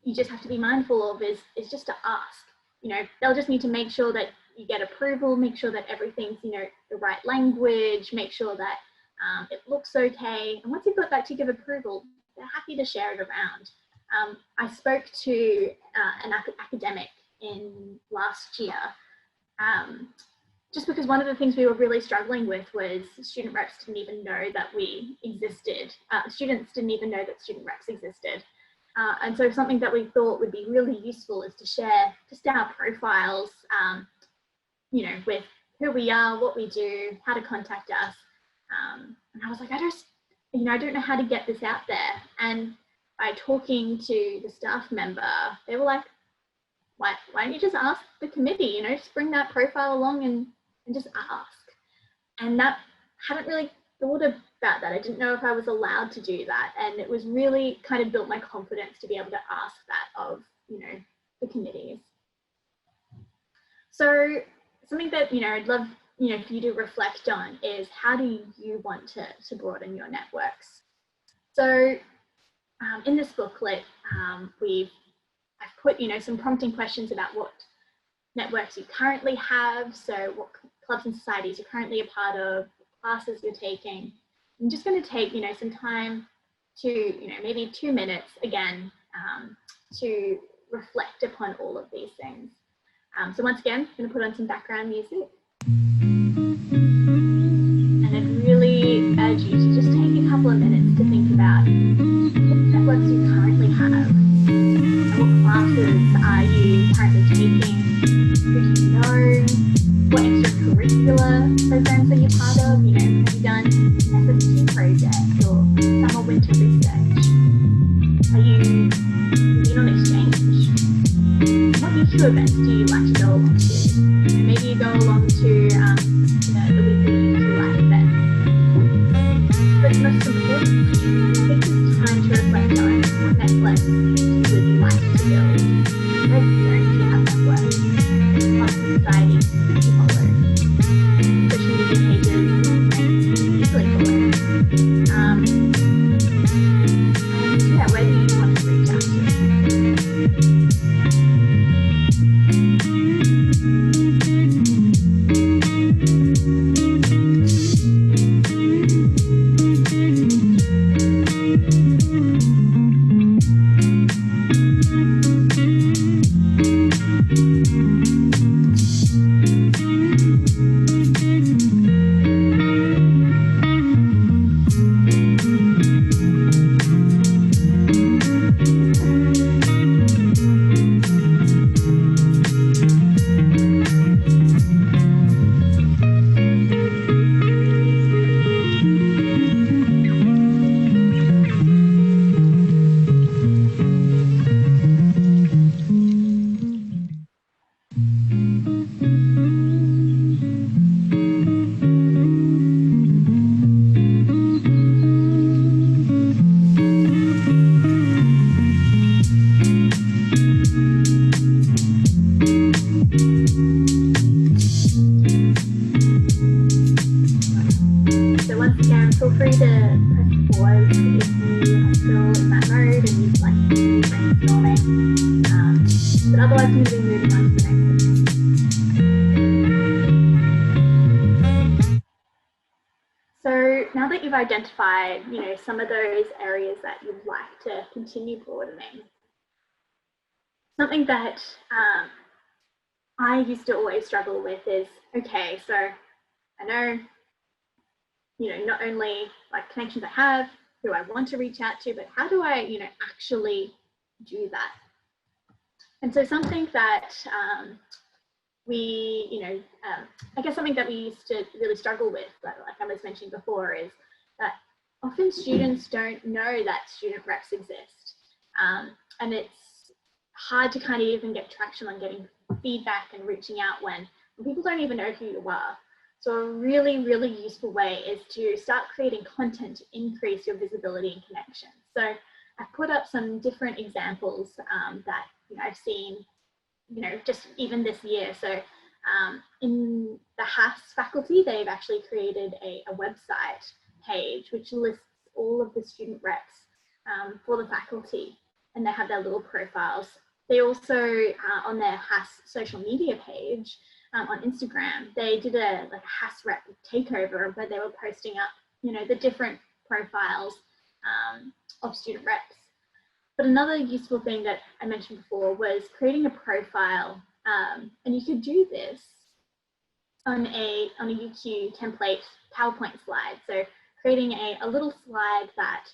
you just have to be mindful of is just to ask. They'll just need to make sure that you get approval, make sure that everything's, the right language, make sure that it looks okay. And once you've got that tick of approval, they're happy to share it around. I spoke to an academic in last year just because one of the things we were really struggling with was student reps didn't even know that we existed. Students didn't even know that student reps existed. And so something that we thought would be really useful is to share just our profiles, you know, with who we are, what we do, how to contact us. And I was like, I don't know how to get this out there. And by talking to the staff member, they were like, why don't you just ask the committee, you know, just bring that profile along and just ask. And that, hadn't really thought about that. I didn't know if I was allowed to do that. And it was really kind of built my confidence to be able to ask that of, you know, the committees. So something that, you know, I'd love, you know, for you to reflect on is how do you want to broaden your networks? So in this booklet, I've put, you know, some prompting questions about what networks you currently have. So what clubs and societies you're currently a part of, classes you're taking. I'm just going to take, you know, some time to, you know, maybe 2 minutes again to reflect upon all of these things. So once again, I'm going to put on some background music. And I'd really urge you to just take a couple of minutes to think about what networks you currently have. What classes are you currently taking? Who do you know? What extracurricular programs are you part of? You know, have you done an SST project or summer winter research? Are you been on exchange? What youth events do you like to go along to? You know, maybe you go along to the weekly youth life events. But most importantly, take this time to reflect on what networks would you like to build. Where don't you have networks? Clubs and societies you follow. Social media pages you easily follow. And yeah, where do you want to reach out to? Identified, you know, some of those areas that you'd like to continue broadening. Something that I used to always struggle with is, okay, so I know, you know, not only like connections I have, who I want to reach out to, but how do I, you know, actually do that? And so something that we, you know, I guess something that we used to really struggle with, like I was mentioning before, is that often students don't know that student reps exist. And it's hard to kind of even get traction on getting feedback and reaching out when people don't even know who you are. So a really, really useful way is to start creating content to increase your visibility and connection. So I've put up some different examples that, you know, I've seen, you know, just even this year. So in the HAS faculty, they've actually created a website page which lists all of the student reps for the faculty, and they have their little profiles. They also, on their HAS social media page on Instagram, they did a HAS rep takeover where they were posting up, you know, the different profiles of student reps. But another useful thing that I mentioned before was creating a profile, and you could do this on a UQ template PowerPoint slide. So creating a little slide that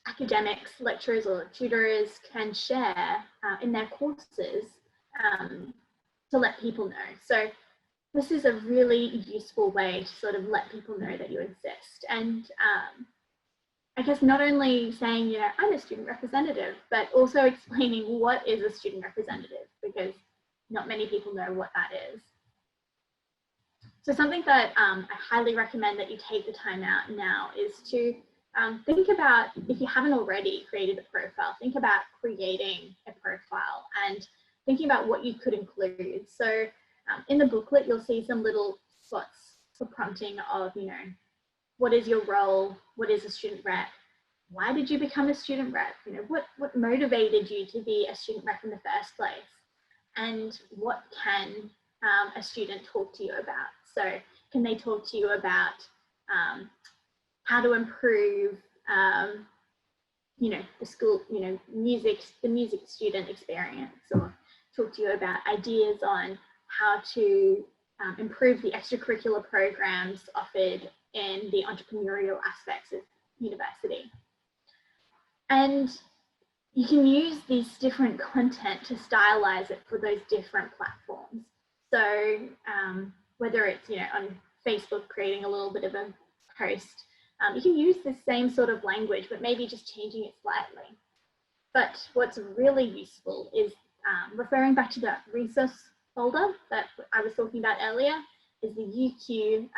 academics, lecturers or tutors can share in their courses to let people know. So this is a really useful way to sort of let people know that you exist. And I guess not only saying, you know, I'm a student representative, but also explaining what is a student representative, because not many people know what that is. So something that I highly recommend that you take the time out now is to think about, if you haven't already created a profile, think about creating a profile and thinking about what you could include. So in the booklet, you'll see some little spots for prompting of, you know, what is your role? What is a student rep? Why did you become a student rep? You know, what motivated you to be a student rep in the first place? And what can a student talk to you about? So can they talk to you about how to improve, you know, the school, you know, the music student experience, or talk to you about ideas on how to improve the extracurricular programs offered in the entrepreneurial aspects of university. And you can use this different content to stylize it for those different platforms. So whether it's, you know, on Facebook, creating a little bit of a post, you can use the same sort of language, but maybe just changing it slightly. But what's really useful is referring back to that resource folder that I was talking about earlier, is the UQ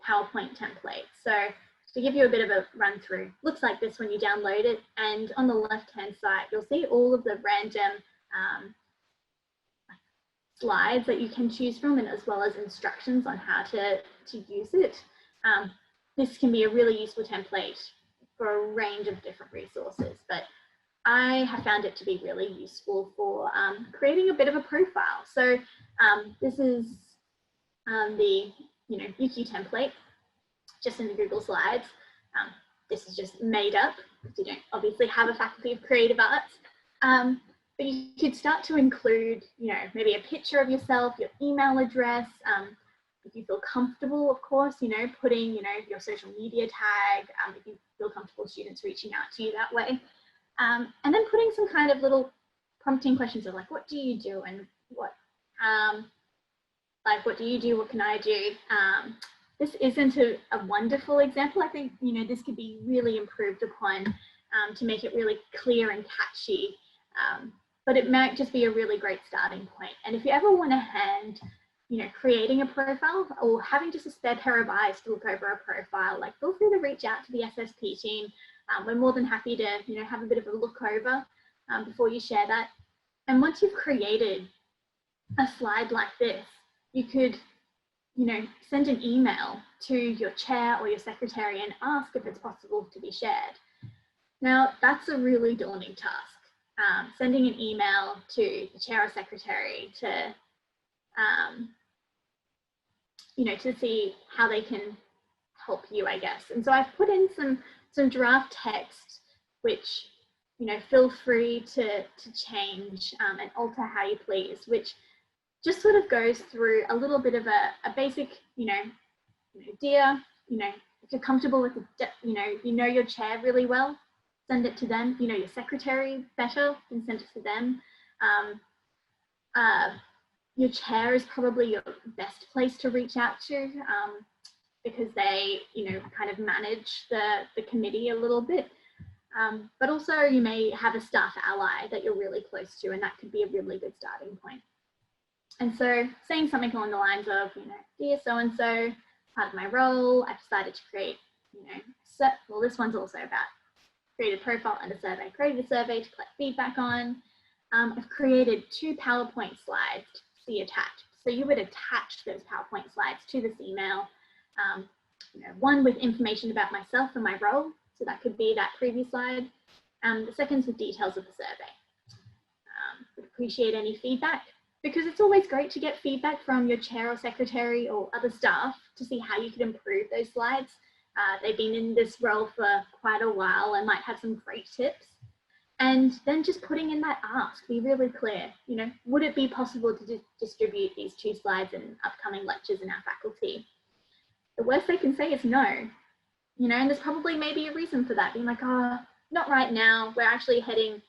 PowerPoint template. So to give you a bit of a run through, looks like this when you download it, and on the left-hand side, you'll see all of the random slides that you can choose from, and as well as instructions on how to use it. This can be a really useful template for a range of different resources, but I have found it to be really useful for creating a bit of a profile. So this is the, you know, UQ template, just in the Google Slides. This is just made up because you don't obviously have a faculty of creative arts. But you could start to include, you know, maybe a picture of yourself, your email address. If you feel comfortable, of course, you know, putting, you know, your social media tag, if you feel comfortable students reaching out to you that way. And then putting some kind of little prompting questions of like, what do you do, and what, like, what do you do? What can I do? This isn't a wonderful example. I think, you know, this could be really improved upon to make it really clear and catchy. But it might just be a really great starting point. And if you ever want to hand, you know, creating a profile or having just a spare pair of eyes to look over a profile, like, feel free to reach out to the SSP team. We're more than happy to, you know, have a bit of a look over before you share that. And once you've created a slide like this, you could, you know, send an email to your chair or your secretary and ask if it's possible to be shared. Now, that's a really daunting task. Sending an email to the chair or secretary to, you know, to see how they can help you, I guess. And so I've put in some draft text, which, you know, feel free to change and alter how you please, which just sort of goes through a little bit of a basic, you know, dear, you know, if you're comfortable with, you know your chair really well, send it to them. You know your secretary better, then send it to them. Your chair is probably your best place to reach out to because they, you know, kind of manage the committee a little bit. But also you may have a staff ally that you're really close to, and that could be a really good starting point. And so saying something along the lines of, you know, dear so-and-so, part of my role, I've decided to create, you know, well, this one's also about create a profile and a survey, created a survey to collect feedback on. I've created 2 PowerPoint slides to see attached. So you would attach those PowerPoint slides to this email. You know, one with information about myself and my role. So that could be that previous slide. The second's with details of the survey. Would appreciate any feedback, because it's always great to get feedback from your chair or secretary or other staff to see how you could improve those slides. They've been in this role for quite a while and might have some great tips. And then just putting in that ask, be really clear, you know, would it be possible to distribute these 2 slides in upcoming lectures in our faculty? The worst they can say is no, you know, and there's probably maybe a reason for that, being like, oh, not right now, we're actually heading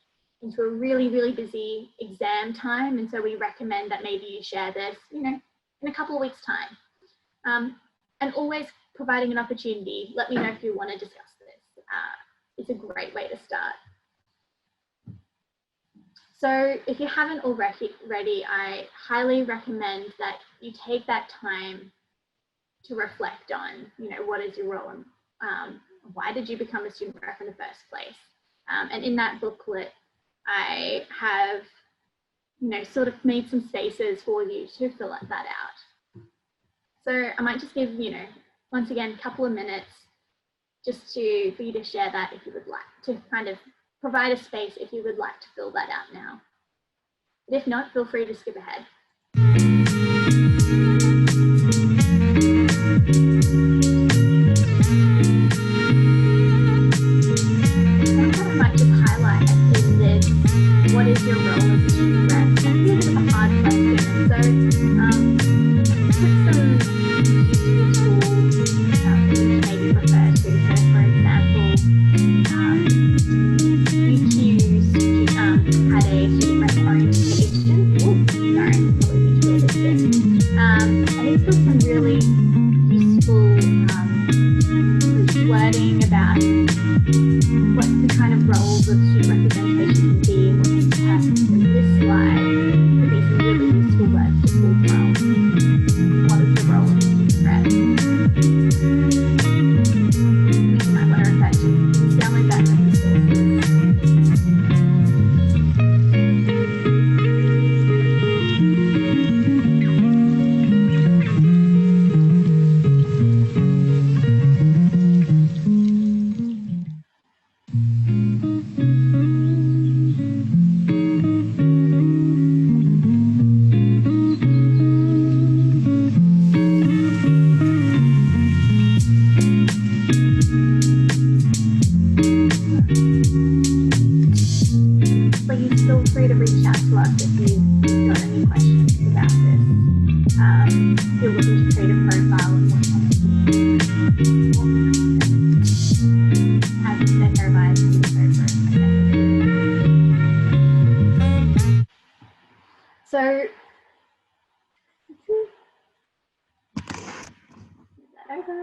into a really, really busy exam time, and so we recommend that maybe you share this, you know, in a couple of weeks' time. And always providing an opportunity, let me know if you want to discuss this. It's a great way to start. So if you haven't already, I highly recommend that you take that time to reflect on, you know, what is your role and why did you become a student rep in the first place? And in that booklet, I have, you know, sort of made some spaces for you to fill that out. So I might just give, you know, once again, a couple of minutes just for you to share that if you would like, to kind of provide a space if you would like to fill that out now. But if not, feel free to skip ahead. What I might just highlight is this: what is your role as a student rep? That can be a bit of a hard question, and so put some useful tools that you maybe refer to. So, for example, UQ's had a student rep orientation. Sorry, probably need to do this bit. And it's got some really useful wording about what the kind of roles of student representation can be and what the purpose of this slide could be some really useful words to pull from. What is the role of a student rep? You might want to refer to download that from resources. Please feel free to reach out to us if you've got any questions about this. If you're looking to create a profile and what's on the have sent her via So is that over?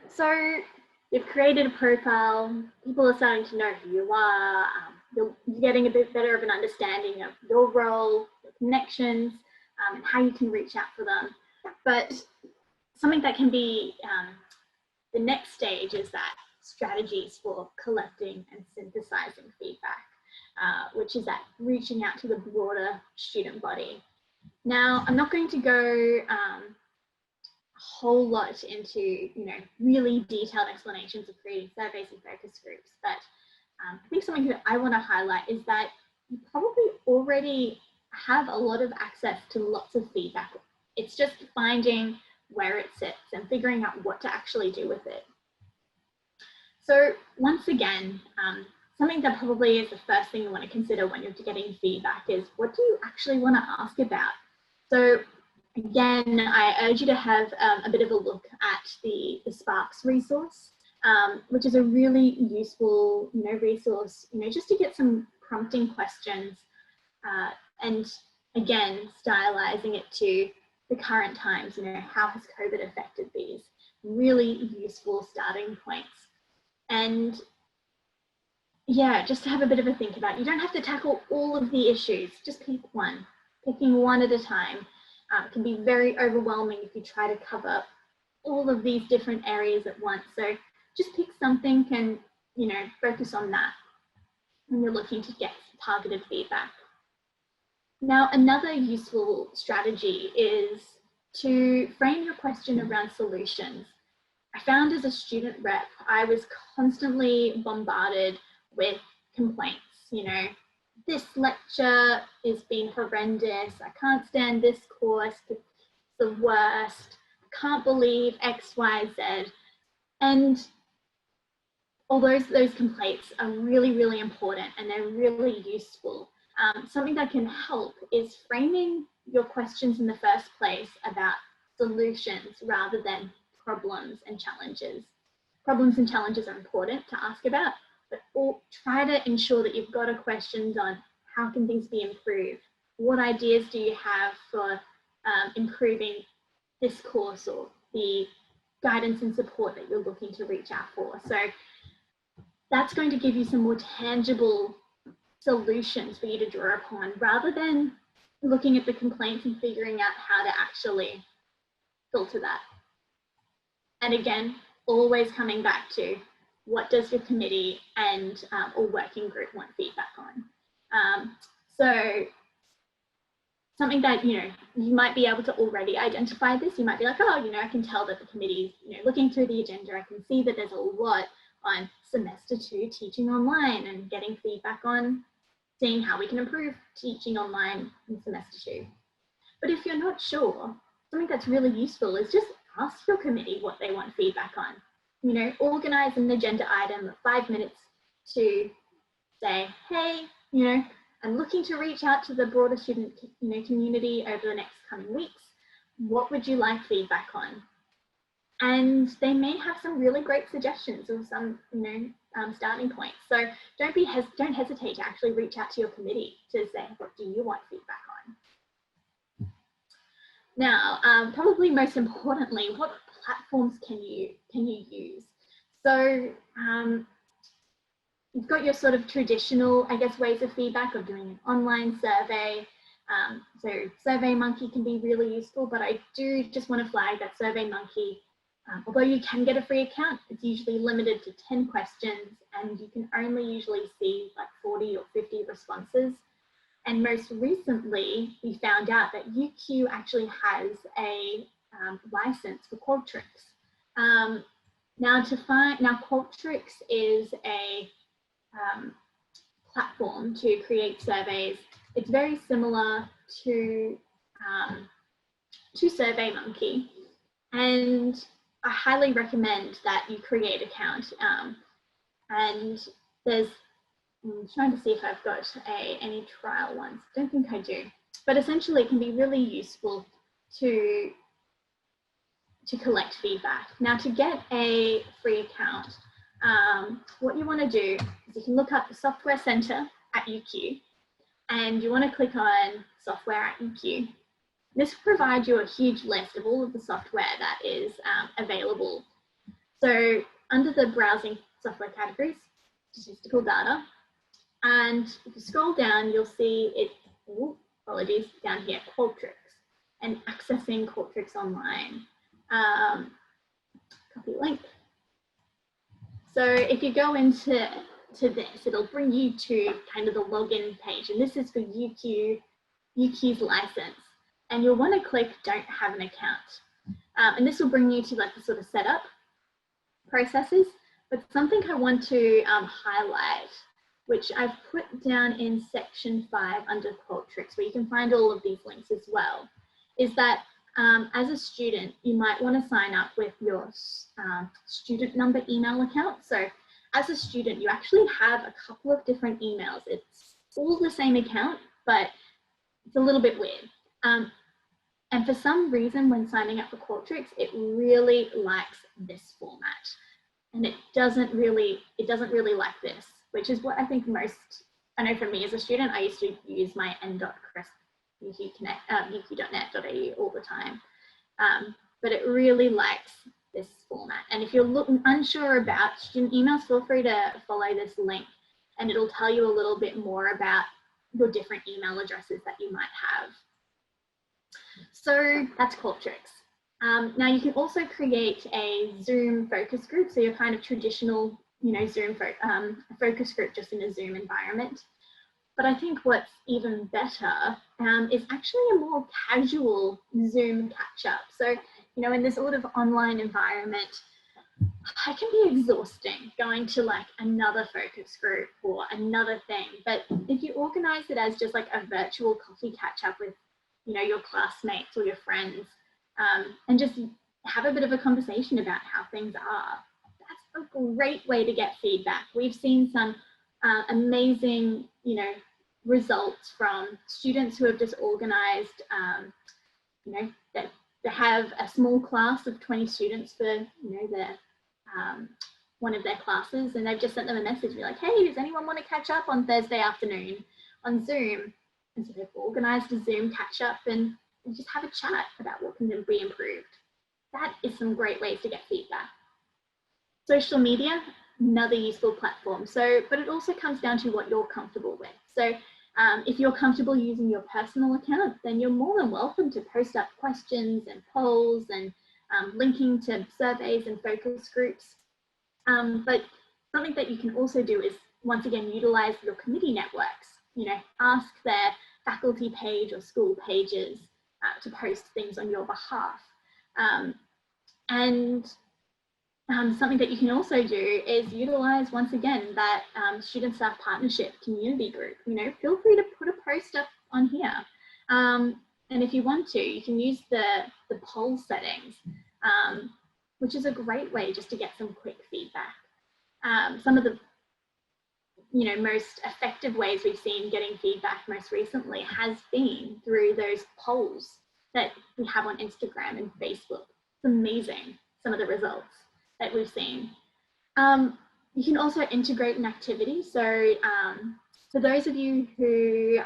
So you've created a profile, people are starting to know who you are, you're getting a bit better of an understanding of your role, your connections, and how you can reach out for them. But something that can be the next stage is that strategies for collecting and synthesizing feedback, which is that reaching out to the broader student body. Now, I'm not going to go a whole lot into, you know, really detailed explanations of creating surveys and focus groups, but I think something that I want to highlight is that you probably already have a lot of access to lots of feedback. It's just finding where it sits and figuring out what to actually do with it. So once again, something that probably is the first thing you want to consider when you're getting feedback is, what do you actually want to ask about? So again, I urge you to have a bit of a look at the Sparks resource, which is a really useful, you know, resource, you know, just to get some prompting questions, and again, stylizing it to the current times. You know, how has COVID affected these? Really useful starting points. And yeah, just to have a bit of a think about. You don't have to tackle all of the issues, just pick one. Picking one at a time can be very overwhelming if you try to cover all of these different areas at once. So just pick something and, you know, focus on that when you're looking to get targeted feedback. Now, another useful strategy is to frame your question around solutions. I found as a student rep, I was constantly bombarded with complaints. You know, this lecture is being horrendous. I can't stand this course. It's the worst. I can't believe X, Y, Z. And all those complaints are really, really important and they're really useful. Something that can help is framing your questions in the first place about solutions rather than problems and challenges. Problems and challenges are important to ask about, but try to ensure that you've got a questions on how can things be improved? What ideas do you have for improving this course or the guidance and support that you're looking to reach out for? So that's going to give you some more tangible solutions for you to draw upon rather than looking at the complaints and figuring out how to actually filter that. And again, always coming back to what does your committee and or working group want feedback on. So something that, you might be able to already identify this. You might be like, oh, I can tell that the committee is, looking through the agenda, I can see that there's a lot on semester 2 teaching online and getting feedback on seeing how we can improve teaching online in semester 2. But if you're not sure, something that's really useful is just ask your committee what they want feedback on. Organize an agenda item of 5 minutes to say, hey, I'm looking to reach out to the broader student community over the next coming weeks. What would you like feedback on? And they may have some really great suggestions or some starting points. So don't hesitate to actually reach out to your committee to say, what do you want feedback on? Now, probably most importantly, what platforms can you use? So you've got your sort of traditional, I guess, ways of feedback of doing an online survey. So SurveyMonkey can be really useful, but I do just want to flag that SurveyMonkey, although you can get a free account, it's usually limited to 10 questions and you can only usually see like 40 or 50 responses. And most recently, we found out that UQ actually has a license for Qualtrics. Now Qualtrics is a platform to create surveys. It's very similar to SurveyMonkey, and I highly recommend that you create an account. And I'm trying to see if I've got any trial ones. Don't think I do, but essentially it can be really useful to collect feedback. Now, to get a free account, what you want to do is you can look up the Software Center at UQ and you want to click on Software at UQ. This will provide you a huge list of all of the software that is available. So under the browsing software categories, statistical data, and if you scroll down, you'll see it, apologies, down here, Qualtrics, and accessing Qualtrics online. Copy link. So if you go into this, it'll bring you to kind of the login page, and this is for UQ's license. And you'll want to click Don't Have an Account. And this will bring you to like the sort of setup processes. But something I want to highlight, which I've put down in section 5 under Qualtrics, where you can find all of these links as well, is that as a student, you might want to sign up with your student number email account. So as a student, you actually have a couple of different emails. It's all the same account, but it's a little bit weird. And for some reason, when signing up for Qualtrics, it really likes this format. And it doesn't really like this, which is what I think I know for me as a student, I used to use my n.crisp.uq.net.au all the time. But it really likes this format. And if you're unsure about student emails, feel free to follow this link and it'll tell you a little bit more about your different email addresses that you might have. So that's Qualtrics. Now you can also create a Zoom focus group. So your kind of traditional, Zoom focus group just in a Zoom environment. But I think what's even better is actually a more casual Zoom catch up. So, in this sort of online environment, it can be exhausting going to like another focus group or another thing. But if you organize it as just like a virtual coffee catch up with, your classmates or your friends, and just have a bit of a conversation about how things are, that's a great way to get feedback. We've seen some amazing, results from students who have just organized, that they have a small class of 20 students for, their one of their classes, and they've just sent them a message, be like, hey, does anyone want to catch up on Thursday afternoon on Zoom? And so they've organized a Zoom catch up and just have a chat about what can be improved. That is some great ways to get feedback. Social media, another useful platform. But it also comes down to what you're comfortable with. So if you're comfortable using your personal account, then you're more than welcome to post up questions and polls and linking to surveys and focus groups. But something that you can also do is, once again, utilize your committee networks. Ask their faculty page or school pages to post things on your behalf. Something that you can also do is utilize, once again, that student staff partnership community group. Feel free to put a post up on here. And if you want to, you can use the poll settings, which is a great way just to get some quick feedback. Some of the most effective ways we've seen getting feedback most recently has been through those polls that we have on Instagram and Facebook. It's amazing, some of the results that we've seen. You can also integrate an activity. So for those of you who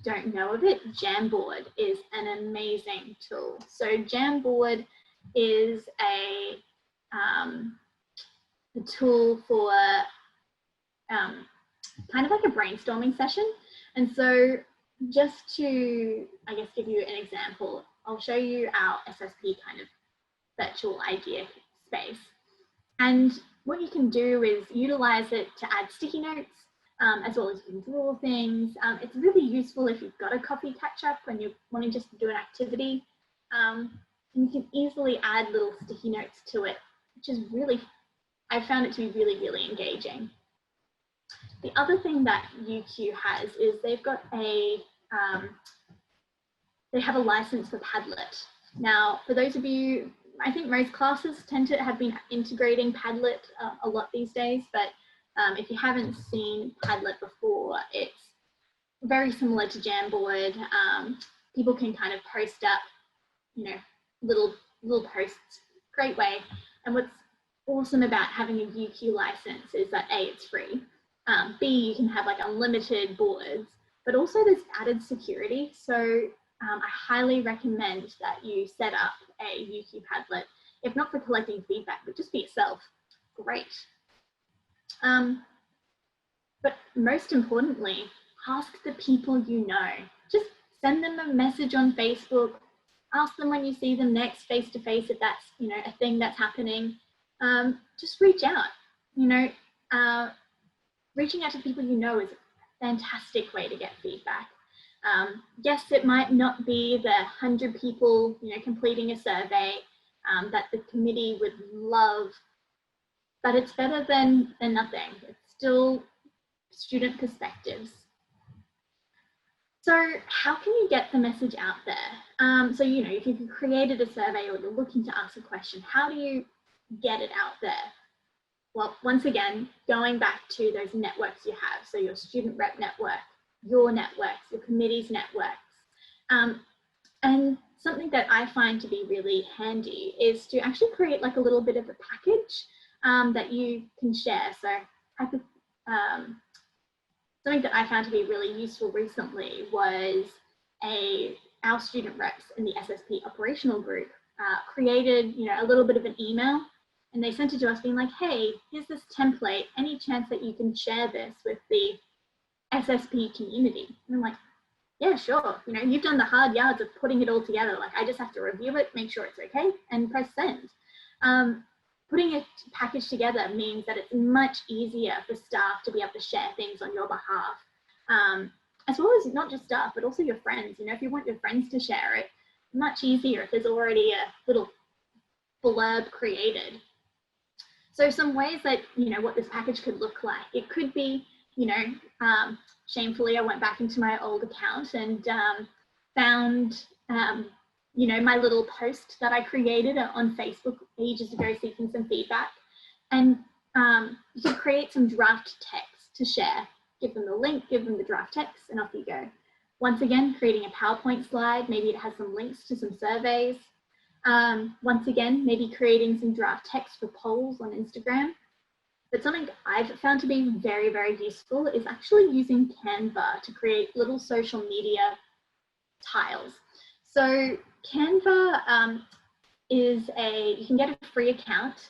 don't know of it, Jamboard is an amazing tool. So Jamboard is a tool for kind of like a brainstorming session. And so just to, I guess, give you an example, I'll show you our SSP kind of virtual idea space. And what you can do is utilize it to add sticky notes, as well as you can draw things. It's really useful if you've got a coffee catch up when you're wanting just to do an activity. And you can easily add little sticky notes to it, which is really, I found it to be really, really engaging. The other thing that UQ has is they've got they have a license for Padlet. Now, for those of you, I think most classes tend to have been integrating Padlet a lot these days, but if you haven't seen Padlet before, it's very similar to Jamboard. People can kind of post up, little posts, great way. And what's awesome about having a UQ license is that A, it's free. B, you can have like unlimited boards, but also there's added security. So I highly recommend that you set up a UQ Padlet, if not for collecting feedback, but just for yourself. Great. But most importantly, ask the people you know. Just send them a message on Facebook. Ask them when you see them next face to face, if that's a thing that's happening. Just reach out. Reaching out to people you know is a fantastic way to get feedback. Yes, it might not be the 100 people, completing a survey that the committee would love, but it's better than nothing. It's still student perspectives. So how can you get the message out there? So, if you've created a survey or you're looking to ask a question, how do you get it out there? Well, once again, going back to those networks you have, so your student rep network, your networks, your committee's networks. And something that I find to be really handy is to actually create like a little bit of a package that you can share. So something that I found to be really useful recently was our student reps in the SSP operational group created a little bit of an email, and they sent it to us being like, hey, here's this template, any chance that you can share this with the SSP community? And I'm like, yeah, sure. You've done the hard yards of putting it all together. Like, I just have to review it, make sure it's okay, and press send. Putting a package together means that it's much easier for staff to be able to share things on your behalf, as well as not just staff, but also your friends. If you want your friends to share it, much easier if there's already a little blurb created. So some ways that, what this package could look like, it could be, shamefully, I went back into my old account and found, my little post that I created on Facebook ages ago seeking some feedback. And You can create some draft text to share. Give them the link, give them the draft text, and off you go. Once again, creating a PowerPoint slide, maybe it has some links to some surveys. Once again, maybe creating some draft text for polls on Instagram. But something I've found to be very, very useful is actually using Canva to create little social media tiles. So Canva is you can get a free account.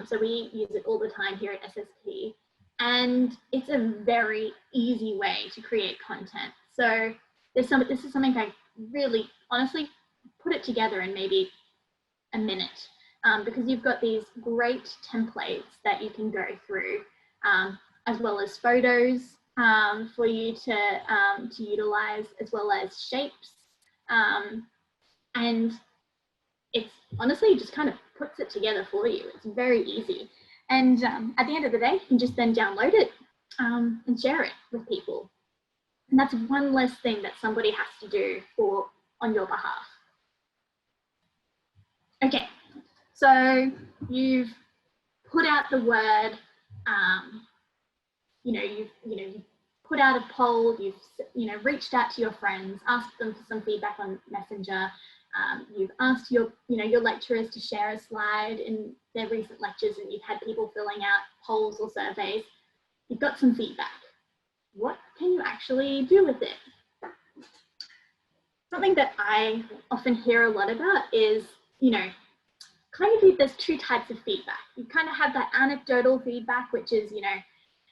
So we use it all the time here at SSP. And it's a very easy way to create content. So this is something I really, honestly, put it together in maybe a minute, because you've got these great templates that you can go through, as well as photos for you to utilize, as well as shapes. And it's honestly just kind of puts it together for you. It's very easy. And at the end of the day, you can just then download it and share it with people. And that's one less thing that somebody has to do on your behalf. Okay, so you've put out the word, you've put out a poll, you've reached out to your friends, asked them for some feedback on Messenger. You've asked your lecturers to share a slide in their recent lectures, and you've had people filling out polls or surveys. You've got some feedback. What can you actually do with it? Something that I often hear a lot about is, there's two types of feedback. You kind of have that anecdotal feedback, which is,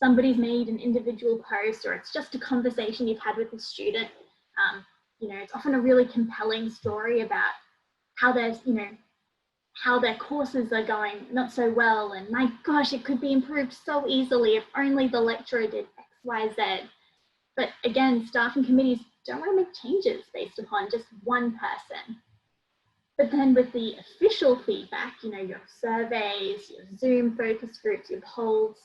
somebody's made an individual post, or it's just a conversation you've had with a student. It's often a really compelling story about how their courses are going not so well, and my gosh, it could be improved so easily if only the lecturer did X, Y, Z. But again, staff and committees don't want to make changes based upon just one person. But then with the official feedback, your surveys, your Zoom focus groups, your polls,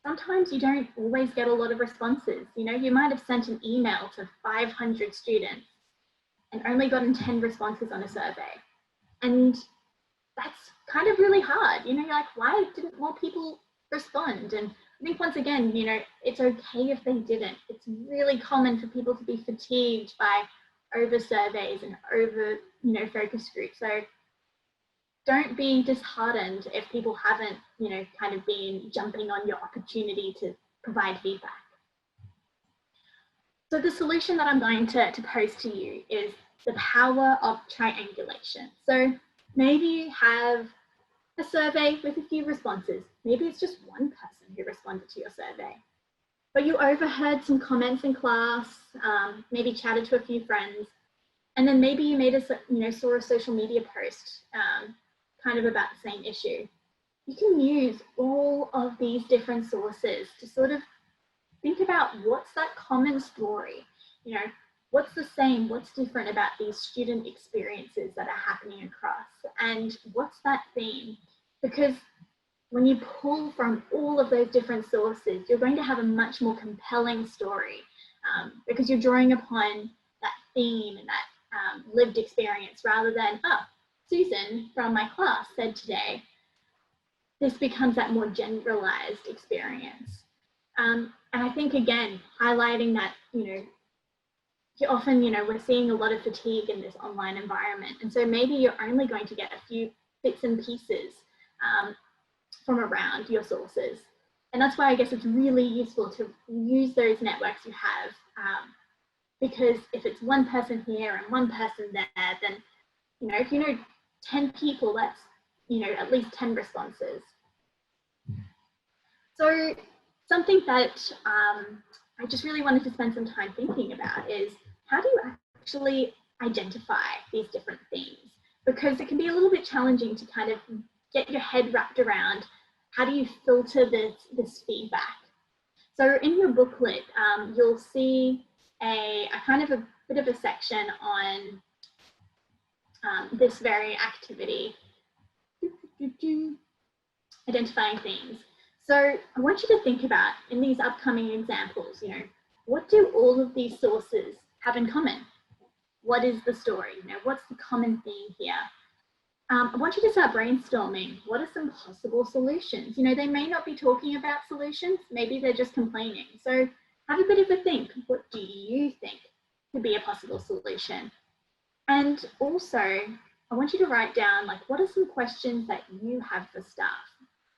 sometimes you don't always get a lot of responses. You might have sent an email to 500 students and only gotten 10 responses on a survey. And that's kind of really hard. You're like, why didn't more people respond? And I think once again, it's okay if they didn't. It's really common for people to be fatigued by over surveys and over, focus groups. So don't be disheartened if people haven't, kind of been jumping on your opportunity to provide feedback. So the solution that I'm going to pose to you is the power of triangulation. So maybe you have a survey with a few responses. Maybe it's just one person who responded to your survey, but you overheard some comments in class, maybe chatted to a few friends, and then maybe you saw a social media post kind of about the same issue. You can use all of these different sources to sort of think about what's that common story, what's the same, what's different about these student experiences that are happening across, and what's that theme? Because when you pull from all of those different sources, you're going to have a much more compelling story, because you're drawing upon that theme and that lived experience, rather than, Susan from my class said today. This becomes that more generalized experience. And I think, again, highlighting that, often, we're seeing a lot of fatigue in this online environment. And so maybe you're only going to get a few bits and pieces from around your sources. And that's why I guess it's really useful to use those networks you have, because if it's one person here and one person there, then, if 10 people, that's, at least 10 responses. So something that I just really wanted to spend some time thinking about is, how do you actually identify these different themes? Because it can be a little bit challenging to kind of get your head wrapped around, how do you filter this feedback? So in your booklet, you'll see a kind of a bit of a section on this very activity, identifying themes. So I want you to think about, in these upcoming examples, what do all of these sources have in common? What is the story? What's the common theme here? I want you to start brainstorming. What are some possible solutions? You know, they may not be talking about solutions. Maybe they're just complaining. So have a bit of a think. What do you think could be a possible solution? And also, I want you to write down, like, what are some questions that you have for staff?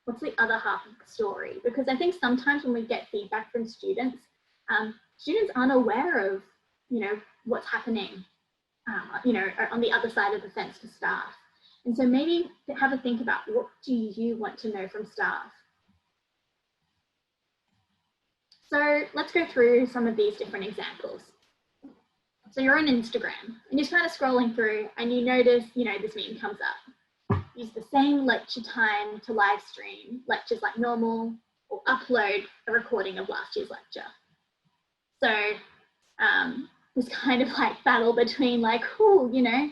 What's the other half of the story? Because I think sometimes when we get feedback from students, students aren't aware of, you know, what's happening, you know, on the other side of the fence to staff. And so maybe have a think about, what do you want to know from staff? So let's go through some of these different examples. So you're on Instagram and you're kind of scrolling through and you notice, you know, this meme comes up. Use the same lecture time to live stream lectures like normal, or upload a recording of last year's lecture. So this kind of like battle between like, oh, you know,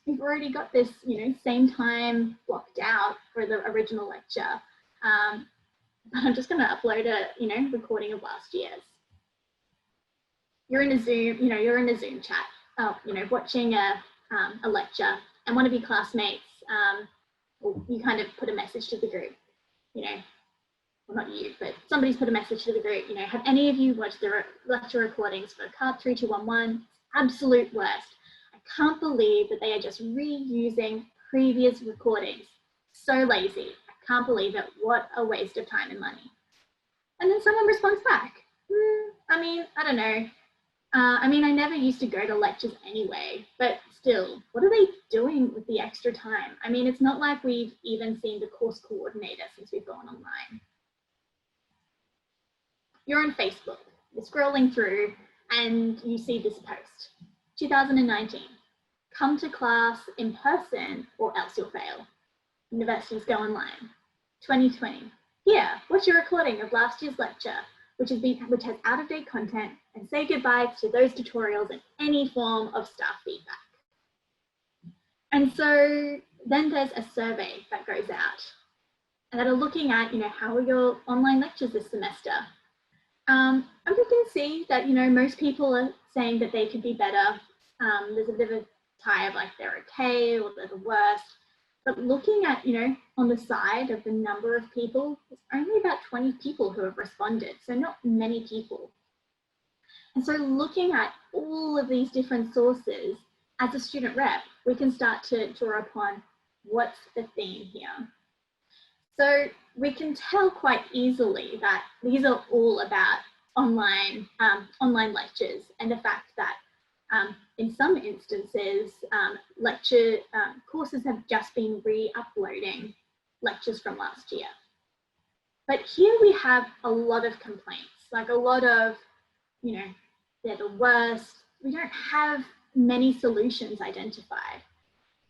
we've already got this, you know, same time blocked out for the original lecture, but I'm just going to upload a, you know, recording of last year's. You're in a Zoom, you know, you're in a Zoom chat, you know, watching a lecture, and one of your classmates, or you kind of put a message to the group, you know, well, not you, but somebody's put a message to the group, you know, have any of you watched the lecture recordings for CART 3211? Absolute worst. I can't believe that they are just reusing previous recordings. So lazy. I can't believe it. What a waste of time and money. And then someone responds back. I mean, I don't know. I mean, I never used to go to lectures anyway, but still, what are they doing with the extra time? I mean, it's not like we've even seen the course coordinator since we've gone online. You're on Facebook, you're scrolling through and you see this post. 2019, come to class in person or else you'll fail. Universities go online. 2020, here, watch a recording of last year's lecture, which has out-of-date content, and say goodbye to those tutorials and any form of staff feedback. And so then there's a survey that goes out and that are looking at, you know, how are your online lectures this semester? And we can see that, you know, most people are saying that they could be better. There's a bit of a tie of like they're okay or they're the worst. But looking at, you know, on the side of the number of people, there's only about 20 people who have responded, so not many people. And so looking at all of these different sources, as a student rep, we can start to draw upon what's the theme here. So we can tell quite easily that these are all about online lectures, and the fact that in some instances, courses have just been re-uploading lectures from last year. But here we have a lot of complaints, like a lot of, you know, they're the worst. We don't have many solutions identified.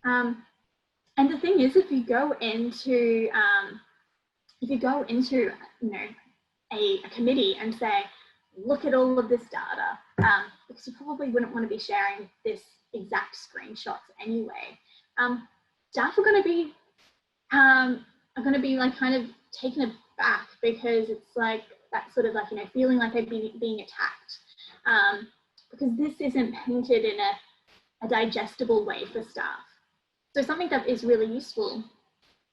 And the thing is, if you go into, you know, a committee and say, look at all of this data, because you probably wouldn't want to be sharing this exact screenshots anyway. Staff are going to be like kind of taken aback, because it's like that sort of like, you know, feeling like they're being attacked, because this isn't painted in a digestible way for staff. So something that is really useful,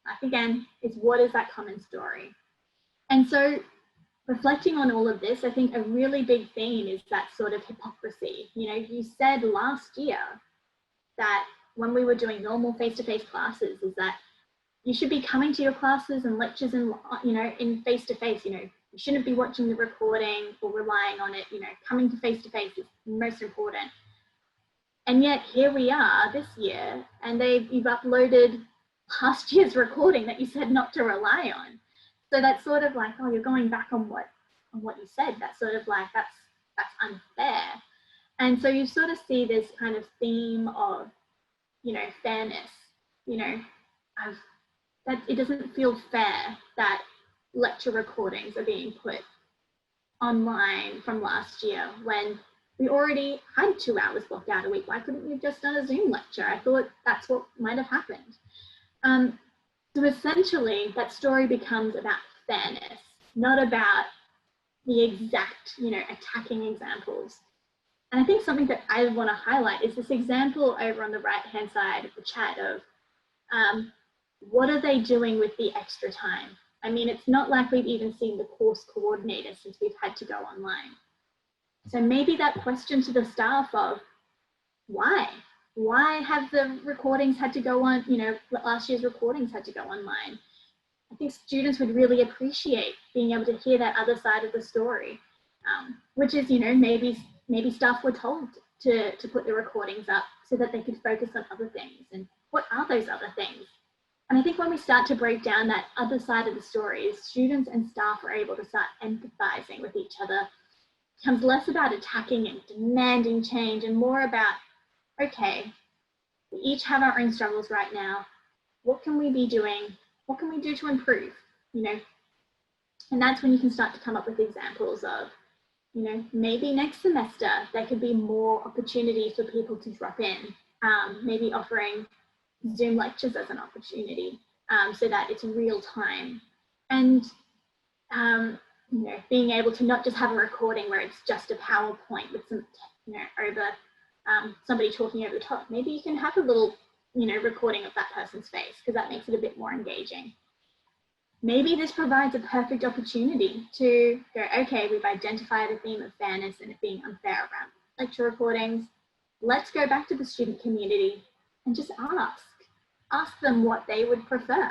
like again, is what is that common story? And so reflecting on all of this, I think a really big theme is that sort of hypocrisy. You know, you said last year that when we were doing normal face-to-face classes, is that you should be coming to your classes and lectures in, you know, in face-to-face. You know, you shouldn't be watching the recording or relying on it. You know, coming to face-to-face is most important. And yet here we are this year, and you've uploaded last year's recording that you said not to rely on. So that's sort of like, oh, you're going back on what you said. That's sort of like, that's unfair. And so you sort of see this kind of theme of, you know, fairness, you know, that it doesn't feel fair that lecture recordings are being put online from last year when we already had 2 hours blocked out a week. Why couldn't we have just done a Zoom lecture? I thought that's what might have happened. So essentially, that story becomes about fairness, not about the exact, you know, attacking examples. And I think something that I want to highlight is this example over on the right-hand side of the chat of What are they doing with the extra time? I mean, it's not like we've even seen the course coordinator since we've had to go online. So maybe that question to the staff of why? Why have the recordings had to go on, last year's recordings had to go online? I think students would really appreciate being able to hear that other side of the story, which is, maybe staff were told to put the recordings up so that they could focus on other things. And what are those other things? And I think when we start to break down that other side of the story, students and staff are able to start empathizing with each other. It becomes less about attacking and demanding change and more about, okay, we each have our own struggles right now. What can we be doing? What can we do to improve? And that's when you can start to come up with examples of, maybe next semester there could be more opportunities for people to drop in, maybe offering Zoom lectures as an opportunity, so that it's real time. And being able to not just have a recording where it's just a PowerPoint with some, over somebody talking over the top. Maybe you can have a little, recording of that person's face, because that makes it a bit more engaging. Maybe this provides a perfect opportunity to go, okay, we've identified a theme of fairness and it being unfair around lecture recordings. Let's go back to the student community and just ask them what they would prefer.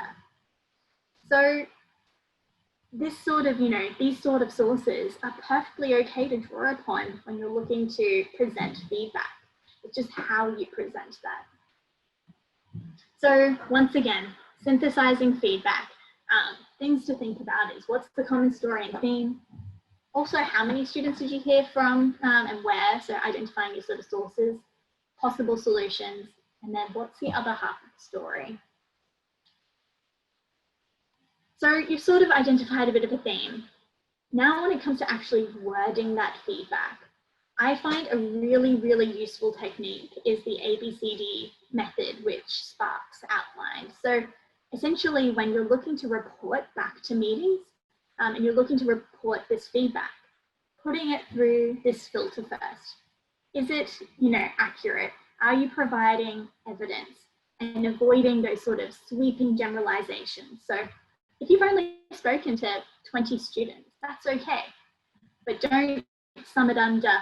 So this sort of, these sort of sources are perfectly okay to draw upon when you're looking to present feedback. It's just how you present that. So once again, synthesizing feedback. Things to think about is what's the common story and theme? Also, how many students did you hear from and where? So identifying your sort of sources, possible solutions, and then what's the other half of the story? So you've sort of identified a bit of a theme. Now when it comes to actually wording that feedback, I find a really, really useful technique is the ABCD method, which Sparks outlined. So essentially when you're looking to report back to meetings and you're looking to report this feedback, putting it through this filter first. Is it, accurate? Are you providing evidence and avoiding those sort of sweeping generalizations? So if you've only spoken to 20 students, that's okay, but don't sum it under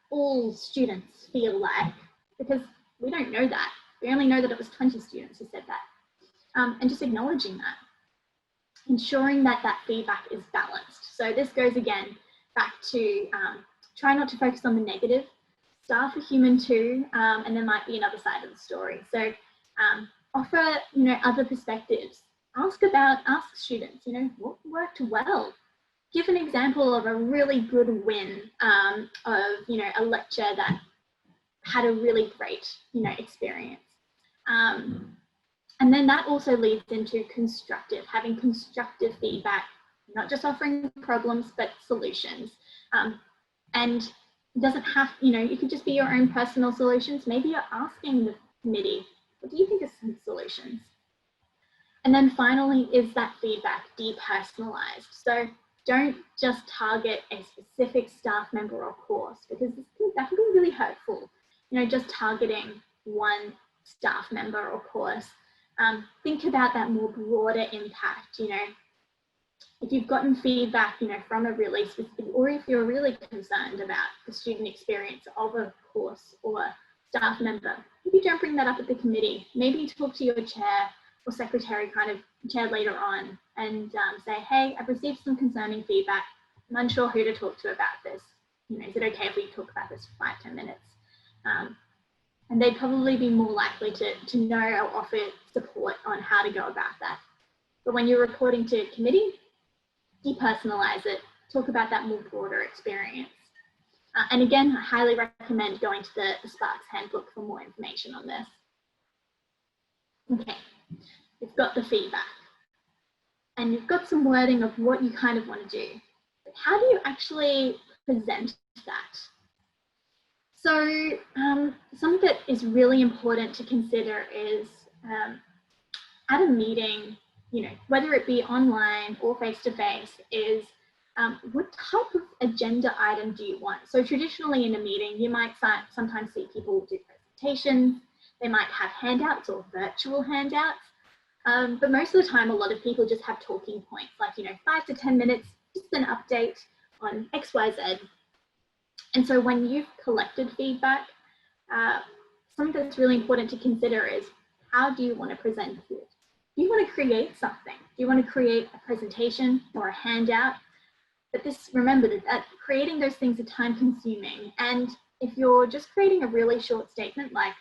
all students feel like, because we don't know that. We only know that it was 20 students who said that. And just acknowledging that, ensuring that that feedback is balanced. So this goes again back to try not to focus on the negative. Staff are human too, and there might be another side of the story. So offer, other perspectives. Ask students, what worked well. Give an example of a really good win of, a lecture that had a really great, experience. And then that also leads into having constructive feedback, not just offering problems, but solutions. And it doesn't have, you could just be your own personal solutions. Maybe you're asking the committee, what do you think are some solutions? And then finally, is that feedback depersonalized? So don't just target a specific staff member or course, because that can be really hurtful. Just targeting one staff member or course. Think about that more broader impact. If you've gotten feedback, from a really specific, or if you're really concerned about the student experience of a course or staff member, maybe don't bring that up at the committee. Maybe talk to your chair or secretary chair later on and say, hey, I've received some concerning feedback. I'm unsure who to talk to about this. Is it okay if we talk about this for 5-10 minutes? And they'd probably be more likely to know or offer support on how to go about that. But when you're reporting to a committee, depersonalize it, talk about that more broader experience. And again, I highly recommend going to the Sparks handbook for more information on this. Okay, you've got the feedback and you've got some wording of what you kind of want to do. But how do you actually present that? So something that is really important to consider is at a meeting, whether it be online or face-to-face, is what type of agenda item do you want? So traditionally in a meeting, you might sometimes see people do presentations. They might have handouts or virtual handouts. But most of the time, a lot of people just have talking points, like, 5 to 10 minutes, just an update on X, Y, Z. And so when you've collected feedback, something that's really important to consider is, how do you want to present it? Do you want to create something? Do you want to create a presentation or a handout? But remember that creating those things are time consuming. And if you're just creating a really short statement, like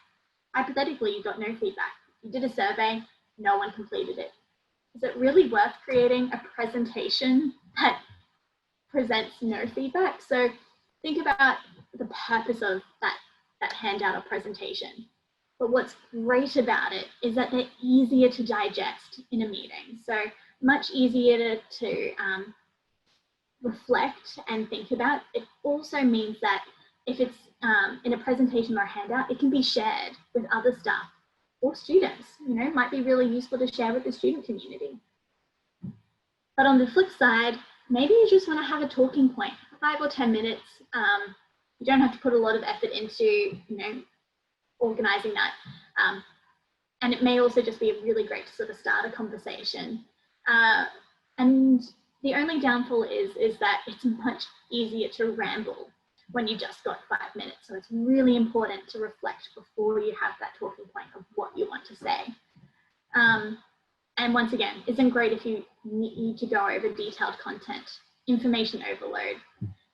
hypothetically, you got no feedback, you did a survey, no one completed it. Is it really worth creating a presentation that presents no feedback? So think about the purpose of that handout or presentation. But what's great about it is that they're easier to digest in a meeting. So much easier to reflect and think about. It also means that if it's in a presentation or a handout, it can be shared with other staff or students. It might be really useful to share with the student community. But on the flip side, maybe you just want to have a talking point, 5 or 10 minutes. You don't have to put a lot of effort into, organizing that. And it may also just be really great to sort of start a conversation. And the only downfall is that it's much easier to ramble when you just got 5 minutes. So it's really important to reflect before you have that talking point of what you want to say. And once again, isn't great if you need to go over detailed content, information overload.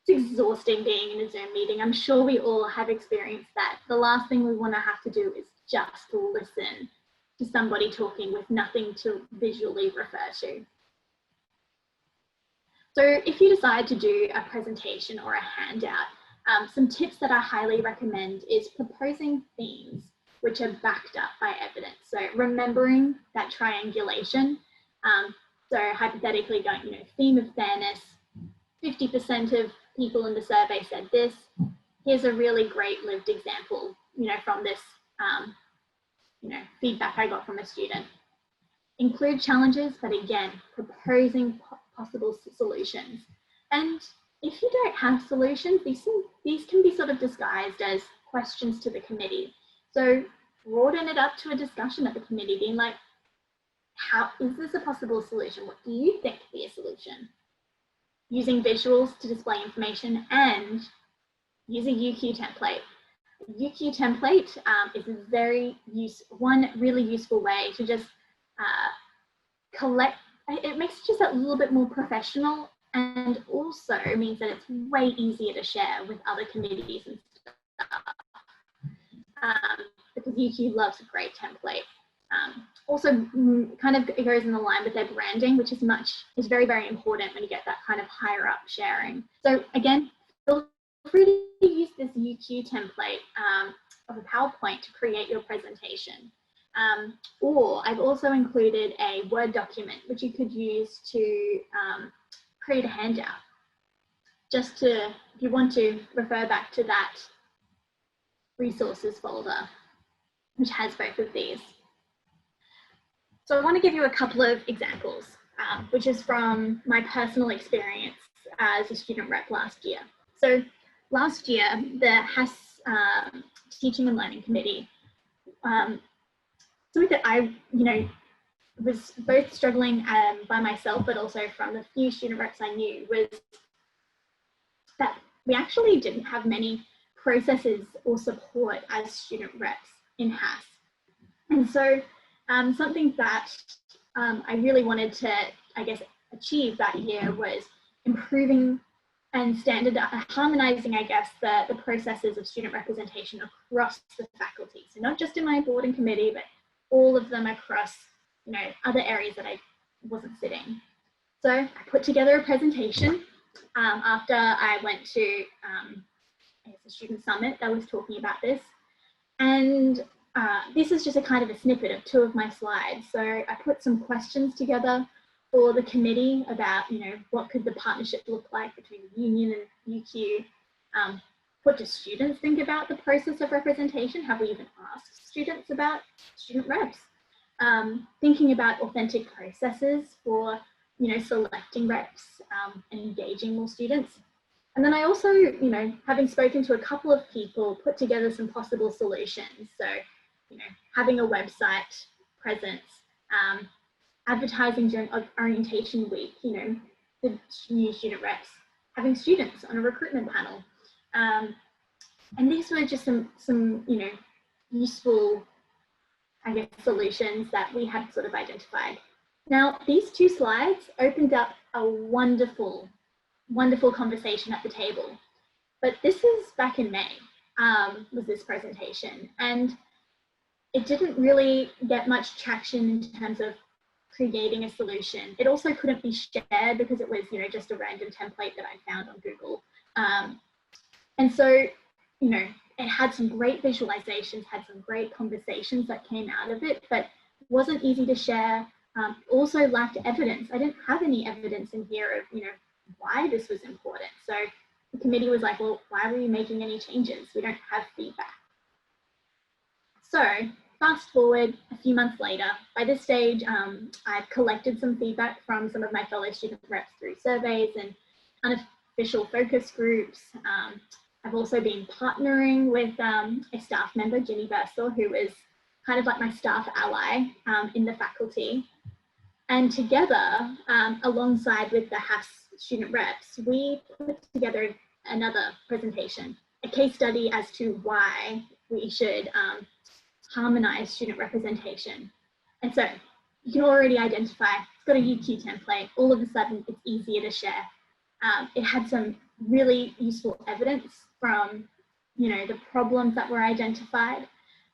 It's exhausting being in a Zoom meeting. I'm sure we all have experienced that. The last thing we want to have to do is just listen to somebody talking with nothing to visually refer to. So if you decide to do a presentation or a handout, some tips that I highly recommend is proposing themes which are backed up by evidence. So remembering that triangulation. So hypothetically going, theme of fairness, 50% of people in the survey said this. Here's a really great lived example, from this, feedback I got from a student. Include challenges, but again, proposing possible solutions. And if you don't have solutions, these can be sort of disguised as questions to the committee. So broaden it up to a discussion at the committee, being like, how is this a possible solution? What do you think could be a solution? Using visuals to display information and use a UQ template. A UQ template is one really useful way to just collect. It makes it just a little bit more professional, and also means that it's way easier to share with other committees and stuff. Because UQ loves a great template. Also, kind of it goes in the line with their branding, which is very, very important when you get that kind of higher up sharing. So again, feel free to use this UQ template of a PowerPoint to create your presentation. Or I've also included a Word document, which you could use to create a handout. Just if you want to refer back to that resources folder, which has both of these. So I want to give you a couple of examples, which is from my personal experience as a student rep last year. So last year, the HAS Teaching and Learning Committee, something that I, was both struggling by myself, but also from the few student reps I knew, was that we actually didn't have many processes or support as student reps in HAS. And so something that I really wanted to, achieve that year was improving and harmonizing, the processes of student representation across the faculty. So not just in my board and committee, but all of them across, other areas that I wasn't sitting. So I put together a presentation after I went to a student summit that was talking about this. And this is just a kind of a snippet of 2 of my slides. So I put some questions together for the committee about, what could the partnership look like between the union and UQ? What do students think about the process of representation? Have we even asked students about student reps? Thinking about authentic processes for, selecting reps and engaging more students. And then I also, having spoken to a couple of people, put together some possible solutions. So, having a website presence, advertising during orientation week, you know, the new student reps having students on a recruitment panel. And these were just some you know, useful, I guess, solutions that we had sort of identified. Now, these two slides opened up a wonderful, wonderful conversation at the table. But this is back in May, was this presentation. And it didn't really get much traction in terms of creating a solution. It also couldn't be shared because it was, you know, just a random template that I found on Google. And so, you know, it had some great visualizations, had some great conversations that came out of it, but wasn't easy to share. Also lacked evidence. I didn't have any evidence in here of, you know, why this was important. So the committee was like, well, why were you making any changes? We don't have feedback. So fast forward a few months later, by this stage, I've collected some feedback from some of my fellow student reps through surveys and unofficial focus groups. I've also been partnering with a staff member, Ginny Bursell, who is kind of like my staff ally in the faculty. And together, alongside with the HAS student reps, we put together another presentation, a case study as to why we should harmonize student representation. And so you can already identify, it's got a UQ template, all of a sudden it's easier to share. It had some really useful evidence from, you know, the problems that were identified.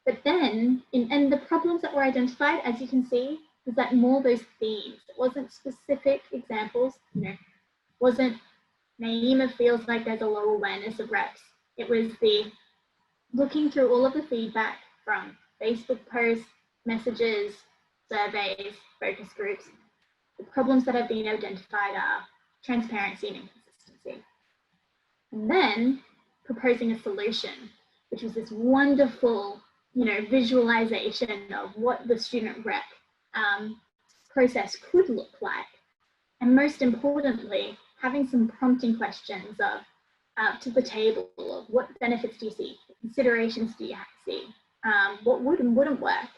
But then, and the problems that were identified, as you can see, was that more those themes. It wasn't specific examples, you know, wasn't Naima feels like there's a low awareness of reps. It was the looking through all of the feedback from Facebook posts, messages, surveys, focus groups. The problems that have been identified are transparency and inconsistency. And then proposing a solution, which was this wonderful, you know, visualization of what the student rep process could look like. And most importantly, having some prompting questions of to the table of what benefits do you see, what considerations do you see, what would and wouldn't work.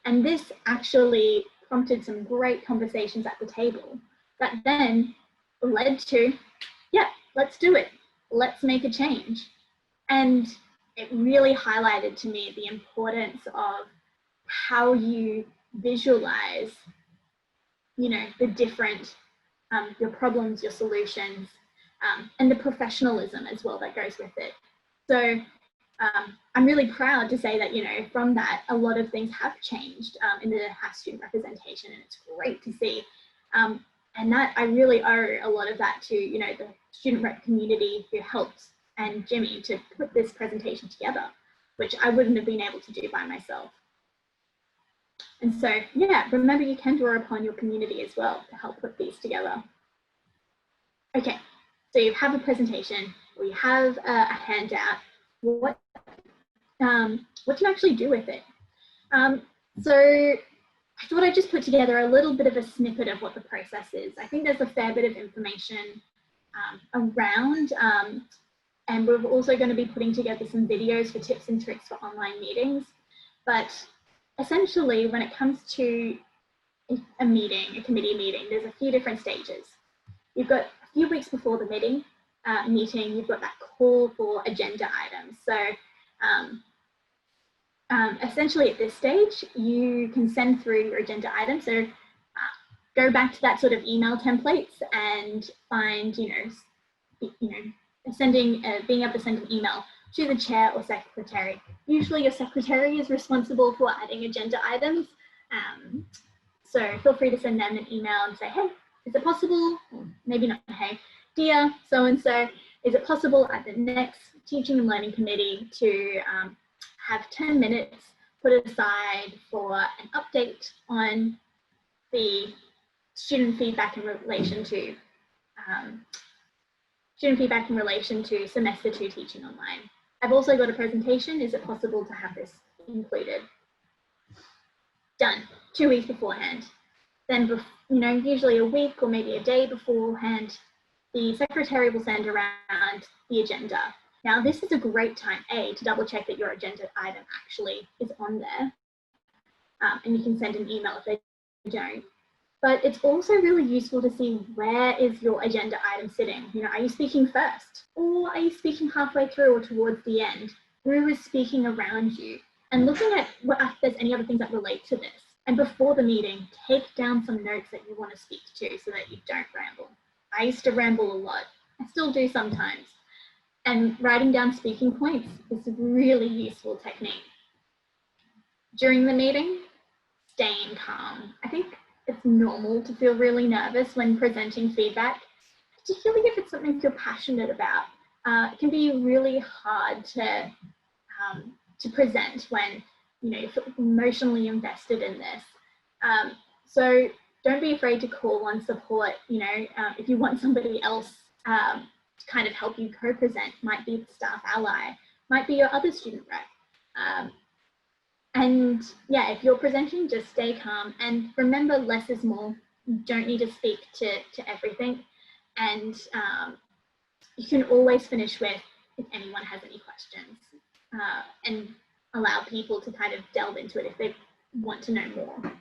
And this actually prompted some great conversations at the table that then led to, yeah, let's do it. Let's make a change. And it really highlighted to me the importance of how you visualize, you know, the different, your problems, your solutions, and the professionalism as well that goes with it. So I'm really proud to say that, you know, from that, a lot of things have changed in the HAS student representation, and it's great to see. And that I really owe a lot of that to, you know, the student rep community who helped, and Jimmy, to put this presentation together, which I wouldn't have been able to do by myself. And so, yeah, remember you can draw upon your community as well to help put these together. Okay, so you have a presentation, or you have a handout. What do you actually do with it? So I thought I'd just put together a little bit of a snippet of what the process is. I think there's a fair bit of information around, and we're also going to be putting together some videos for tips and tricks for online meetings. But essentially, when it comes to a meeting, a committee meeting, there's a few different stages. You've got a few weeks before the meeting, you've got that call for agenda items. So essentially at this stage, you can send through your agenda items. So go back to that sort of email templates and find, being able to send an email to the chair or secretary. Usually your secretary is responsible for adding agenda items. So feel free to send them an email and say, hey, is it possible? Or maybe not, hey, dear so-and-so, is it possible at the next teaching and learning committee to have 10 minutes put aside for an update on the student feedback in relation to semester 2 teaching online. I've also got a presentation. Is it possible to have this included? Done 2 weeks beforehand. Then, usually a week or maybe a day beforehand, the secretary will send around the agenda. Now, this is a great time, to double check that your agenda item actually is on there. And you can send an email if they don't. But it's also really useful to see where is your agenda item sitting. You know, are you speaking first, or are you speaking halfway through or towards the end? Who is speaking around you? And looking at if there's any other things that relate to this. And before the meeting, take down some notes that you want to speak to so that you don't ramble. I used to ramble a lot. I still do sometimes. And writing down speaking points is a really useful technique. During the meeting, staying calm. I think it's normal to feel really nervous when presenting feedback, particularly if it's something you're passionate about. It can be really hard to present when you feel emotionally invested in this. So don't be afraid to call on support. If you want somebody else to kind of help you co-present, might be the staff ally, might be your other student rep. And yeah, if you're presenting, just stay calm and remember less is more. You don't need to speak to everything. And you can always finish with, if anyone has any questions, and allow people to kind of delve into it if they want to know more.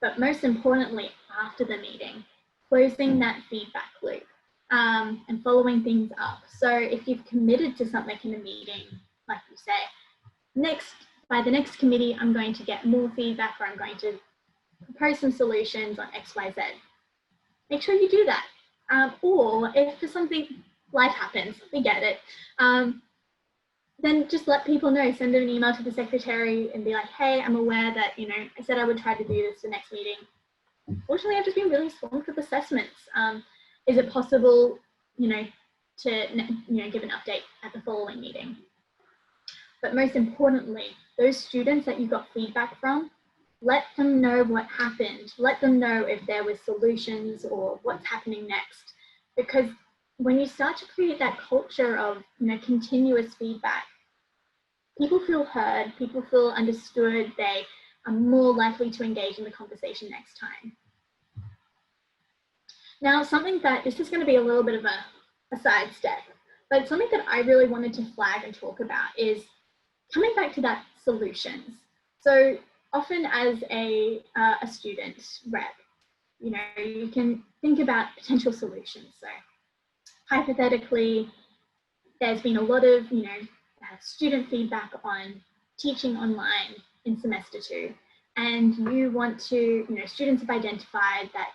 But most importantly, after the meeting, closing that feedback loop and following things up. So if you've committed to something in a meeting, like you say, by the next committee, I'm going to get more feedback, or I'm going to propose some solutions on X, Y, Z. Make sure you do that. Or if for something, life happens, we get it, then just let people know, send an email to the secretary and be like, hey, I'm aware that, I said I would try to do this the next meeting. Unfortunately, I've just been really swamped with assessments. Is it possible, to give an update at the following meeting? But most importantly, those students that you got feedback from, let them know what happened. Let them know if there were solutions or what's happening next. Because when you start to create that culture of continuous feedback, people feel heard, people feel understood, they are more likely to engage in the conversation next time. Now, this is going to be a little bit of a sidestep, but something that I really wanted to flag and talk about is coming back to that solutions. So often as a student rep, you can think about potential solutions. So hypothetically, there's been a lot of, student feedback on teaching online in semester 2, and you want to, students have identified that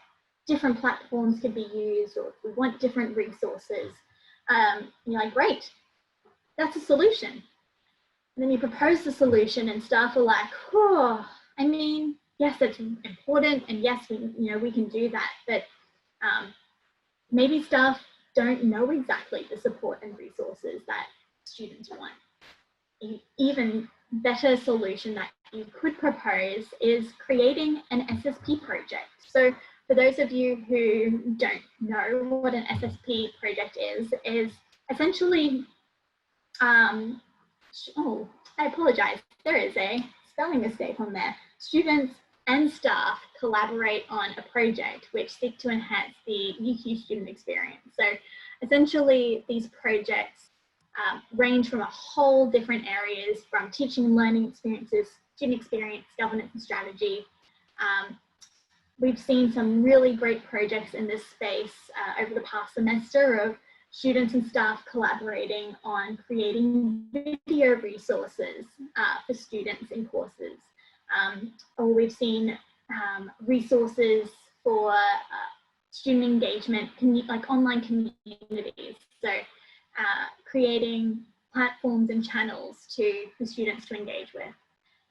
different platforms could be used, or we want different resources. You're like, great, that's a solution. And then you propose the solution and staff are like, oh, I mean, yes, that's important. And yes, we can do that. But maybe staff don't know exactly the support and resources that students want. An even better solution that you could propose is creating an SSP project. So for those of you who don't know what an SSP project is essentially, oh, I apologize. There is a spelling mistake on there. Students and staff collaborate on a project which seek to enhance the UQ student experience. So essentially, these projects range from a whole different areas, from teaching and learning experiences, student experience, governance and strategy. We've seen some really great projects in this space over the past semester of students and staff collaborating on creating video resources for students in courses. Or we've seen resources for student engagement, like online communities. So creating platforms and channels for students to engage with.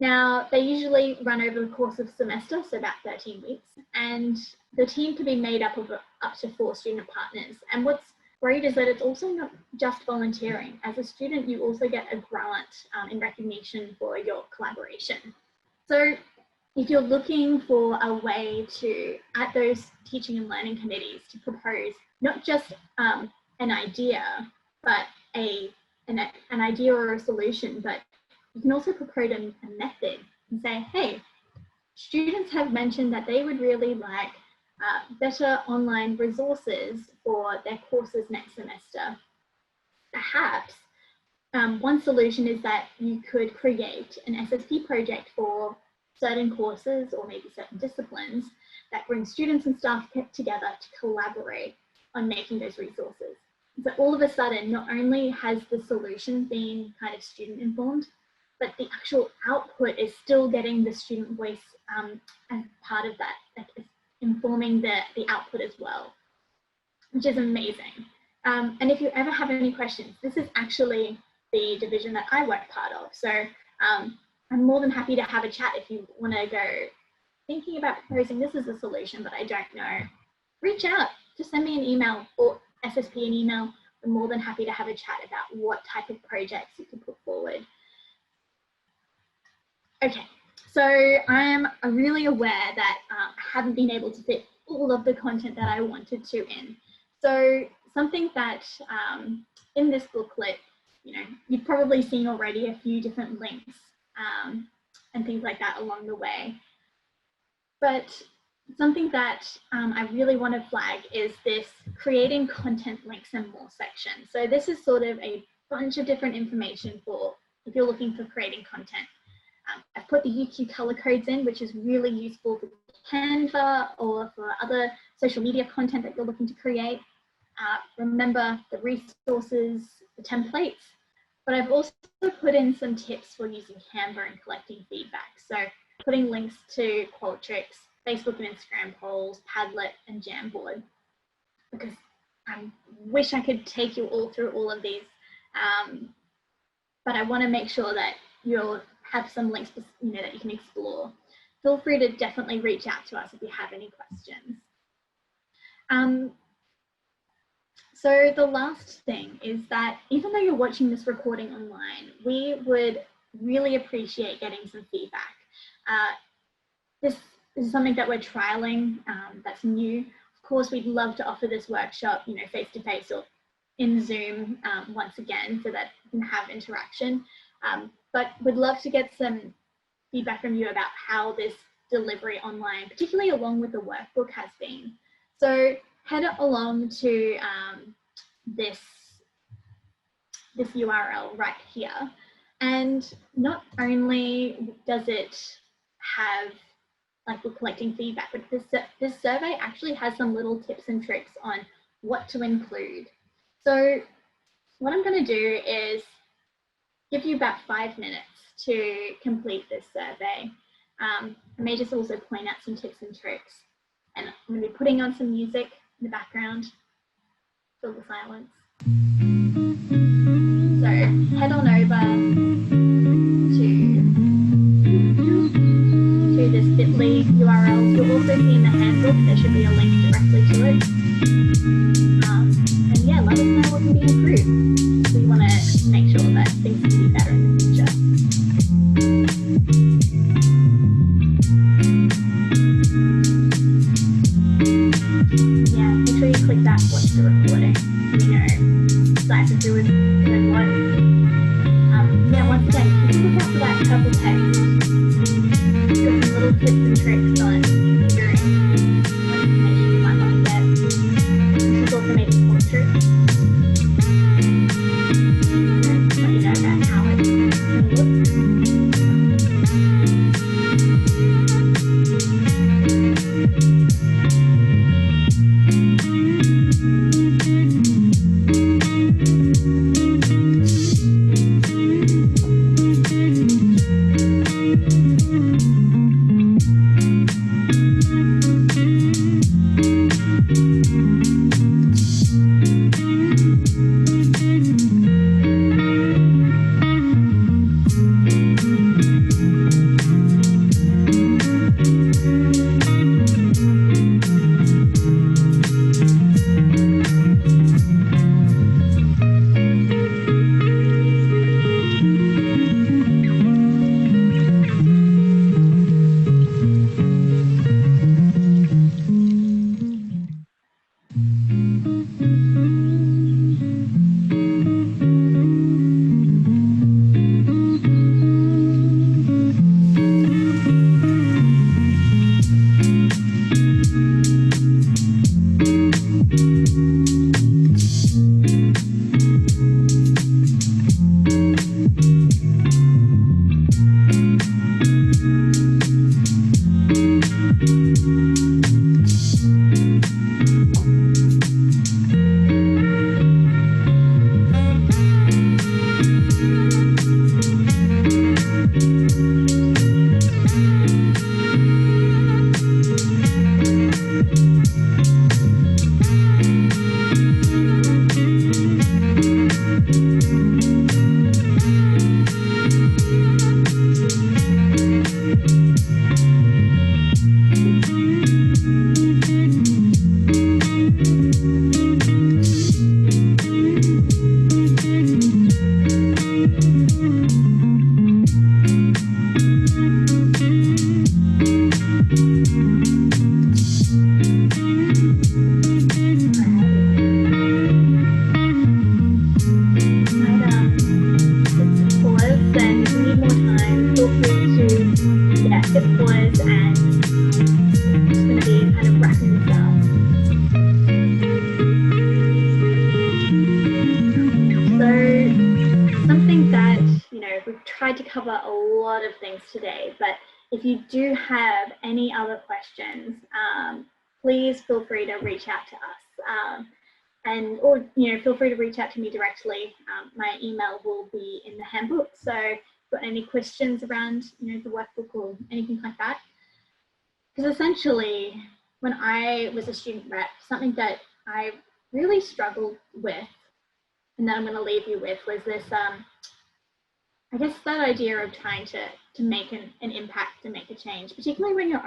Now, they usually run over the course of the semester, so about 13 weeks, and the team can be made up of up to 4 student partners. And what's great is that it's also not just volunteering. As a student, you also get a grant in recognition for your collaboration. So if you're looking for a way to, at those teaching and learning committees, to propose not just an idea, but an idea or a solution, but you can also propose a method and say, hey, students have mentioned that they would really like better online resources for their courses next semester. Perhaps one solution is that you could create an SSP project for certain courses or maybe certain disciplines that bring students and staff together to collaborate on making those resources. So all of a sudden, not only has the solution been kind of student informed, but the actual output is still getting the student voice as part of that, like informing the output as well, which is amazing. And if you ever have any questions, this is actually the division that I work part of. So I'm more than happy to have a chat if you want to go thinking about proposing this as a solution, but I don't know. Reach out, just send me an email or SSP an email. I'm more than happy to have a chat about what type of projects you can put forward. Okay, so I'm really aware that I haven't been able to fit all of the content that I wanted to in. So something that in this booklet, you know, you've probably seen already a few different links and things like that along the way. But something that I really want to flag is this creating content links and more section. So this is sort of a bunch of different information for if you're looking for creating content. I've put the UQ color codes in, which is really useful for Canva or for other social media content that you're looking to create. Remember the resources, the templates, but I've also put in some tips for using Canva and collecting feedback. So putting links to Qualtrics, Facebook and Instagram polls, Padlet and Jamboard, because I wish I could take you all through all of these, but I want to make sure that you'll have some links, you know, that you can explore. Feel free to definitely reach out to us if you have any questions. So the last thing is that even though you're watching this recording online, we would really appreciate getting some feedback. This is something that we're trialing, that's new. Of course, we'd love to offer this workshop, you know, face-to-face or in Zoom once again, so that you can have interaction. But we'd love to get some feedback from you about how this delivery online, particularly along with the workbook, has been. So head along to this URL right here. And not only does it have, like, we're collecting feedback, but this survey actually has some little tips and tricks on what to include. So what I'm going to do is give you about 5 minutes to complete this survey. I may just also point out some tips and tricks. And I'm going to be putting on some music in the background. Fill the silence. So head on over to this bit.ly URL. You'll also see in the handbook there should be a link directly to it. And yeah, let us know what can be improved. We want to make sure that things can be better in the future. Yeah, make sure you click that watch the recording so you know decipher who is doing what. Yeah, once again, you can look out for that purple text. Got some little tips and tricks on figuring what information you might want to get. tried to cover a lot of things today, but if you do have any other questions, please feel free to reach out to us. Or feel free to reach out to me directly. My email will be in the handbook. So if you've got any questions around the workbook or anything like that. Because essentially, when I was a student rep, something that I really struggled with, and that I'm going to leave you with, was this, I guess, that idea of trying to make an impact, to make a change, particularly when you're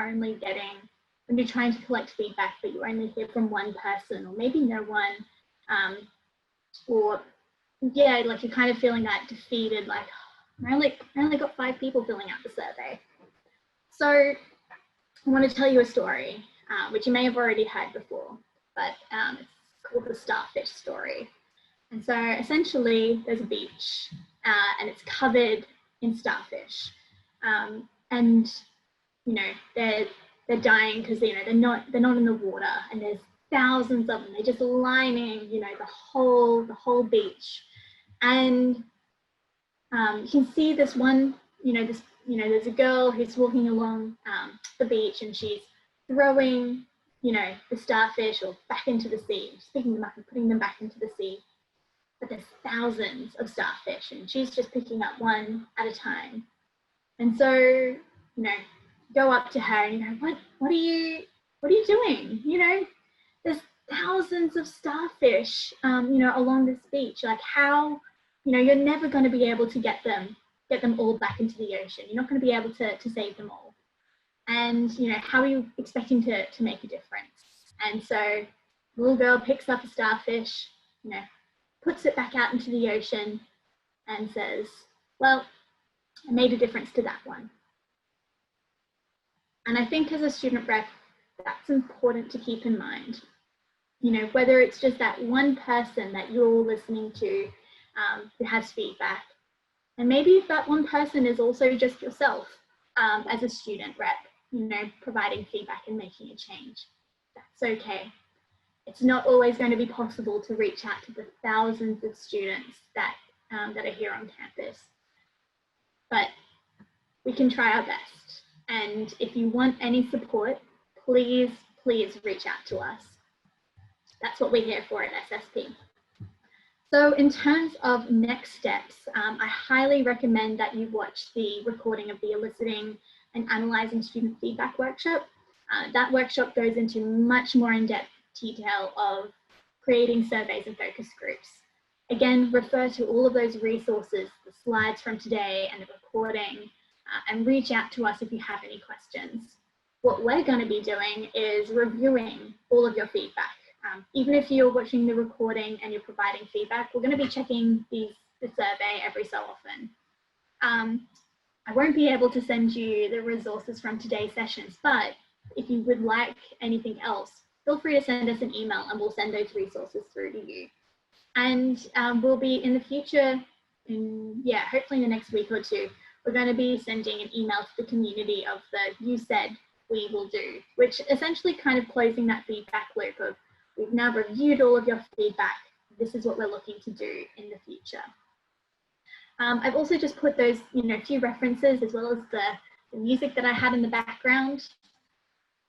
trying to collect feedback, but you only hear from one person or maybe no one, or yeah, like you're kind of feeling that defeated, like I only got 5 people filling out the survey. So I want to tell you a story, which you may have already heard before, but it's called the starfish story. And so essentially there's a beach and it's covered in starfish, and they're dying because they're not in the water, and there's thousands of them. They're just lining the whole beach, and you can see this one there's a girl who's walking along the beach, and she's throwing the starfish or back into the sea, just picking them up and putting them back into the sea. But there's thousands of starfish, and she's just picking up one at a time. And so go up to her and you go, what are you doing? There's thousands of starfish along this beach. Like, how you're never going to be able to get them all back into the ocean. You're not going to be able to save them all. And how are you expecting to make a difference? And so the little girl picks up a starfish, puts it back out into the ocean and says, well, I made a difference to that one. And I think as a student rep, that's important to keep in mind. Whether it's just that one person that you're listening to who has feedback, and maybe if that one person is also just yourself as a student rep, providing feedback and making a change, that's okay. It's not always going to be possible to reach out to the thousands of students that are here on campus, but we can try our best. And if you want any support, please reach out to us. That's what we're here for at SSP. So in terms of next steps, I highly recommend that you watch the recording of the Eliciting and Analysing Student Feedback workshop. That workshop goes into much more in-depth detail of creating surveys and focus groups. Again, refer to all of those resources, the slides from today and the recording, and reach out to us if you have any questions. What we're going to be doing is reviewing all of your feedback. Even if you're watching the recording and you're providing feedback, we're going to be checking the survey every so often. I won't be able to send you the resources from today's sessions, but if you would like anything else, feel free to send us an email and we'll send those resources through to you. And we'll be in the future, hopefully in the next week or two, we're going to be sending an email to the community of the "You Said We Will Do," which essentially kind of closing that feedback loop of, we've now reviewed all of your feedback. This is what we're looking to do in the future. I've also just put those, few references as well as the music that I had in the background.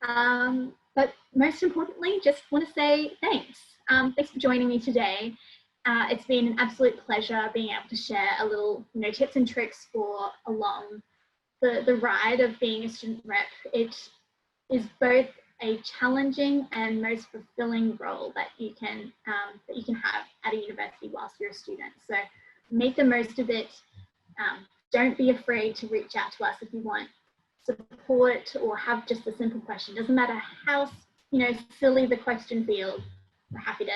But most importantly, just want to say thanks. Thanks for joining me today. It's been an absolute pleasure being able to share a little, tips and tricks for along the ride of being a student rep. It is both a challenging and most fulfilling role that you can have at a university whilst you're a student. So make the most of it. Don't be afraid to reach out to us if you want support or have just a simple question. Doesn't matter how silly the question feels. We're happy to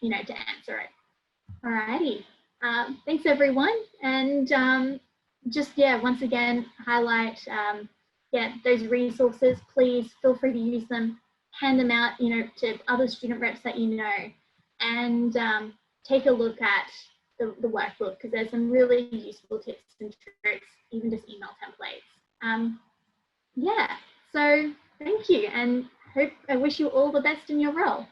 answer it. Alrighty. Thanks everyone, and once again highlight those resources. Please feel free to use them, hand them out to other student reps that and take a look at the workbook, because there's some really useful tips and tricks, even just email templates. So thank you, and I wish you all the best in your role.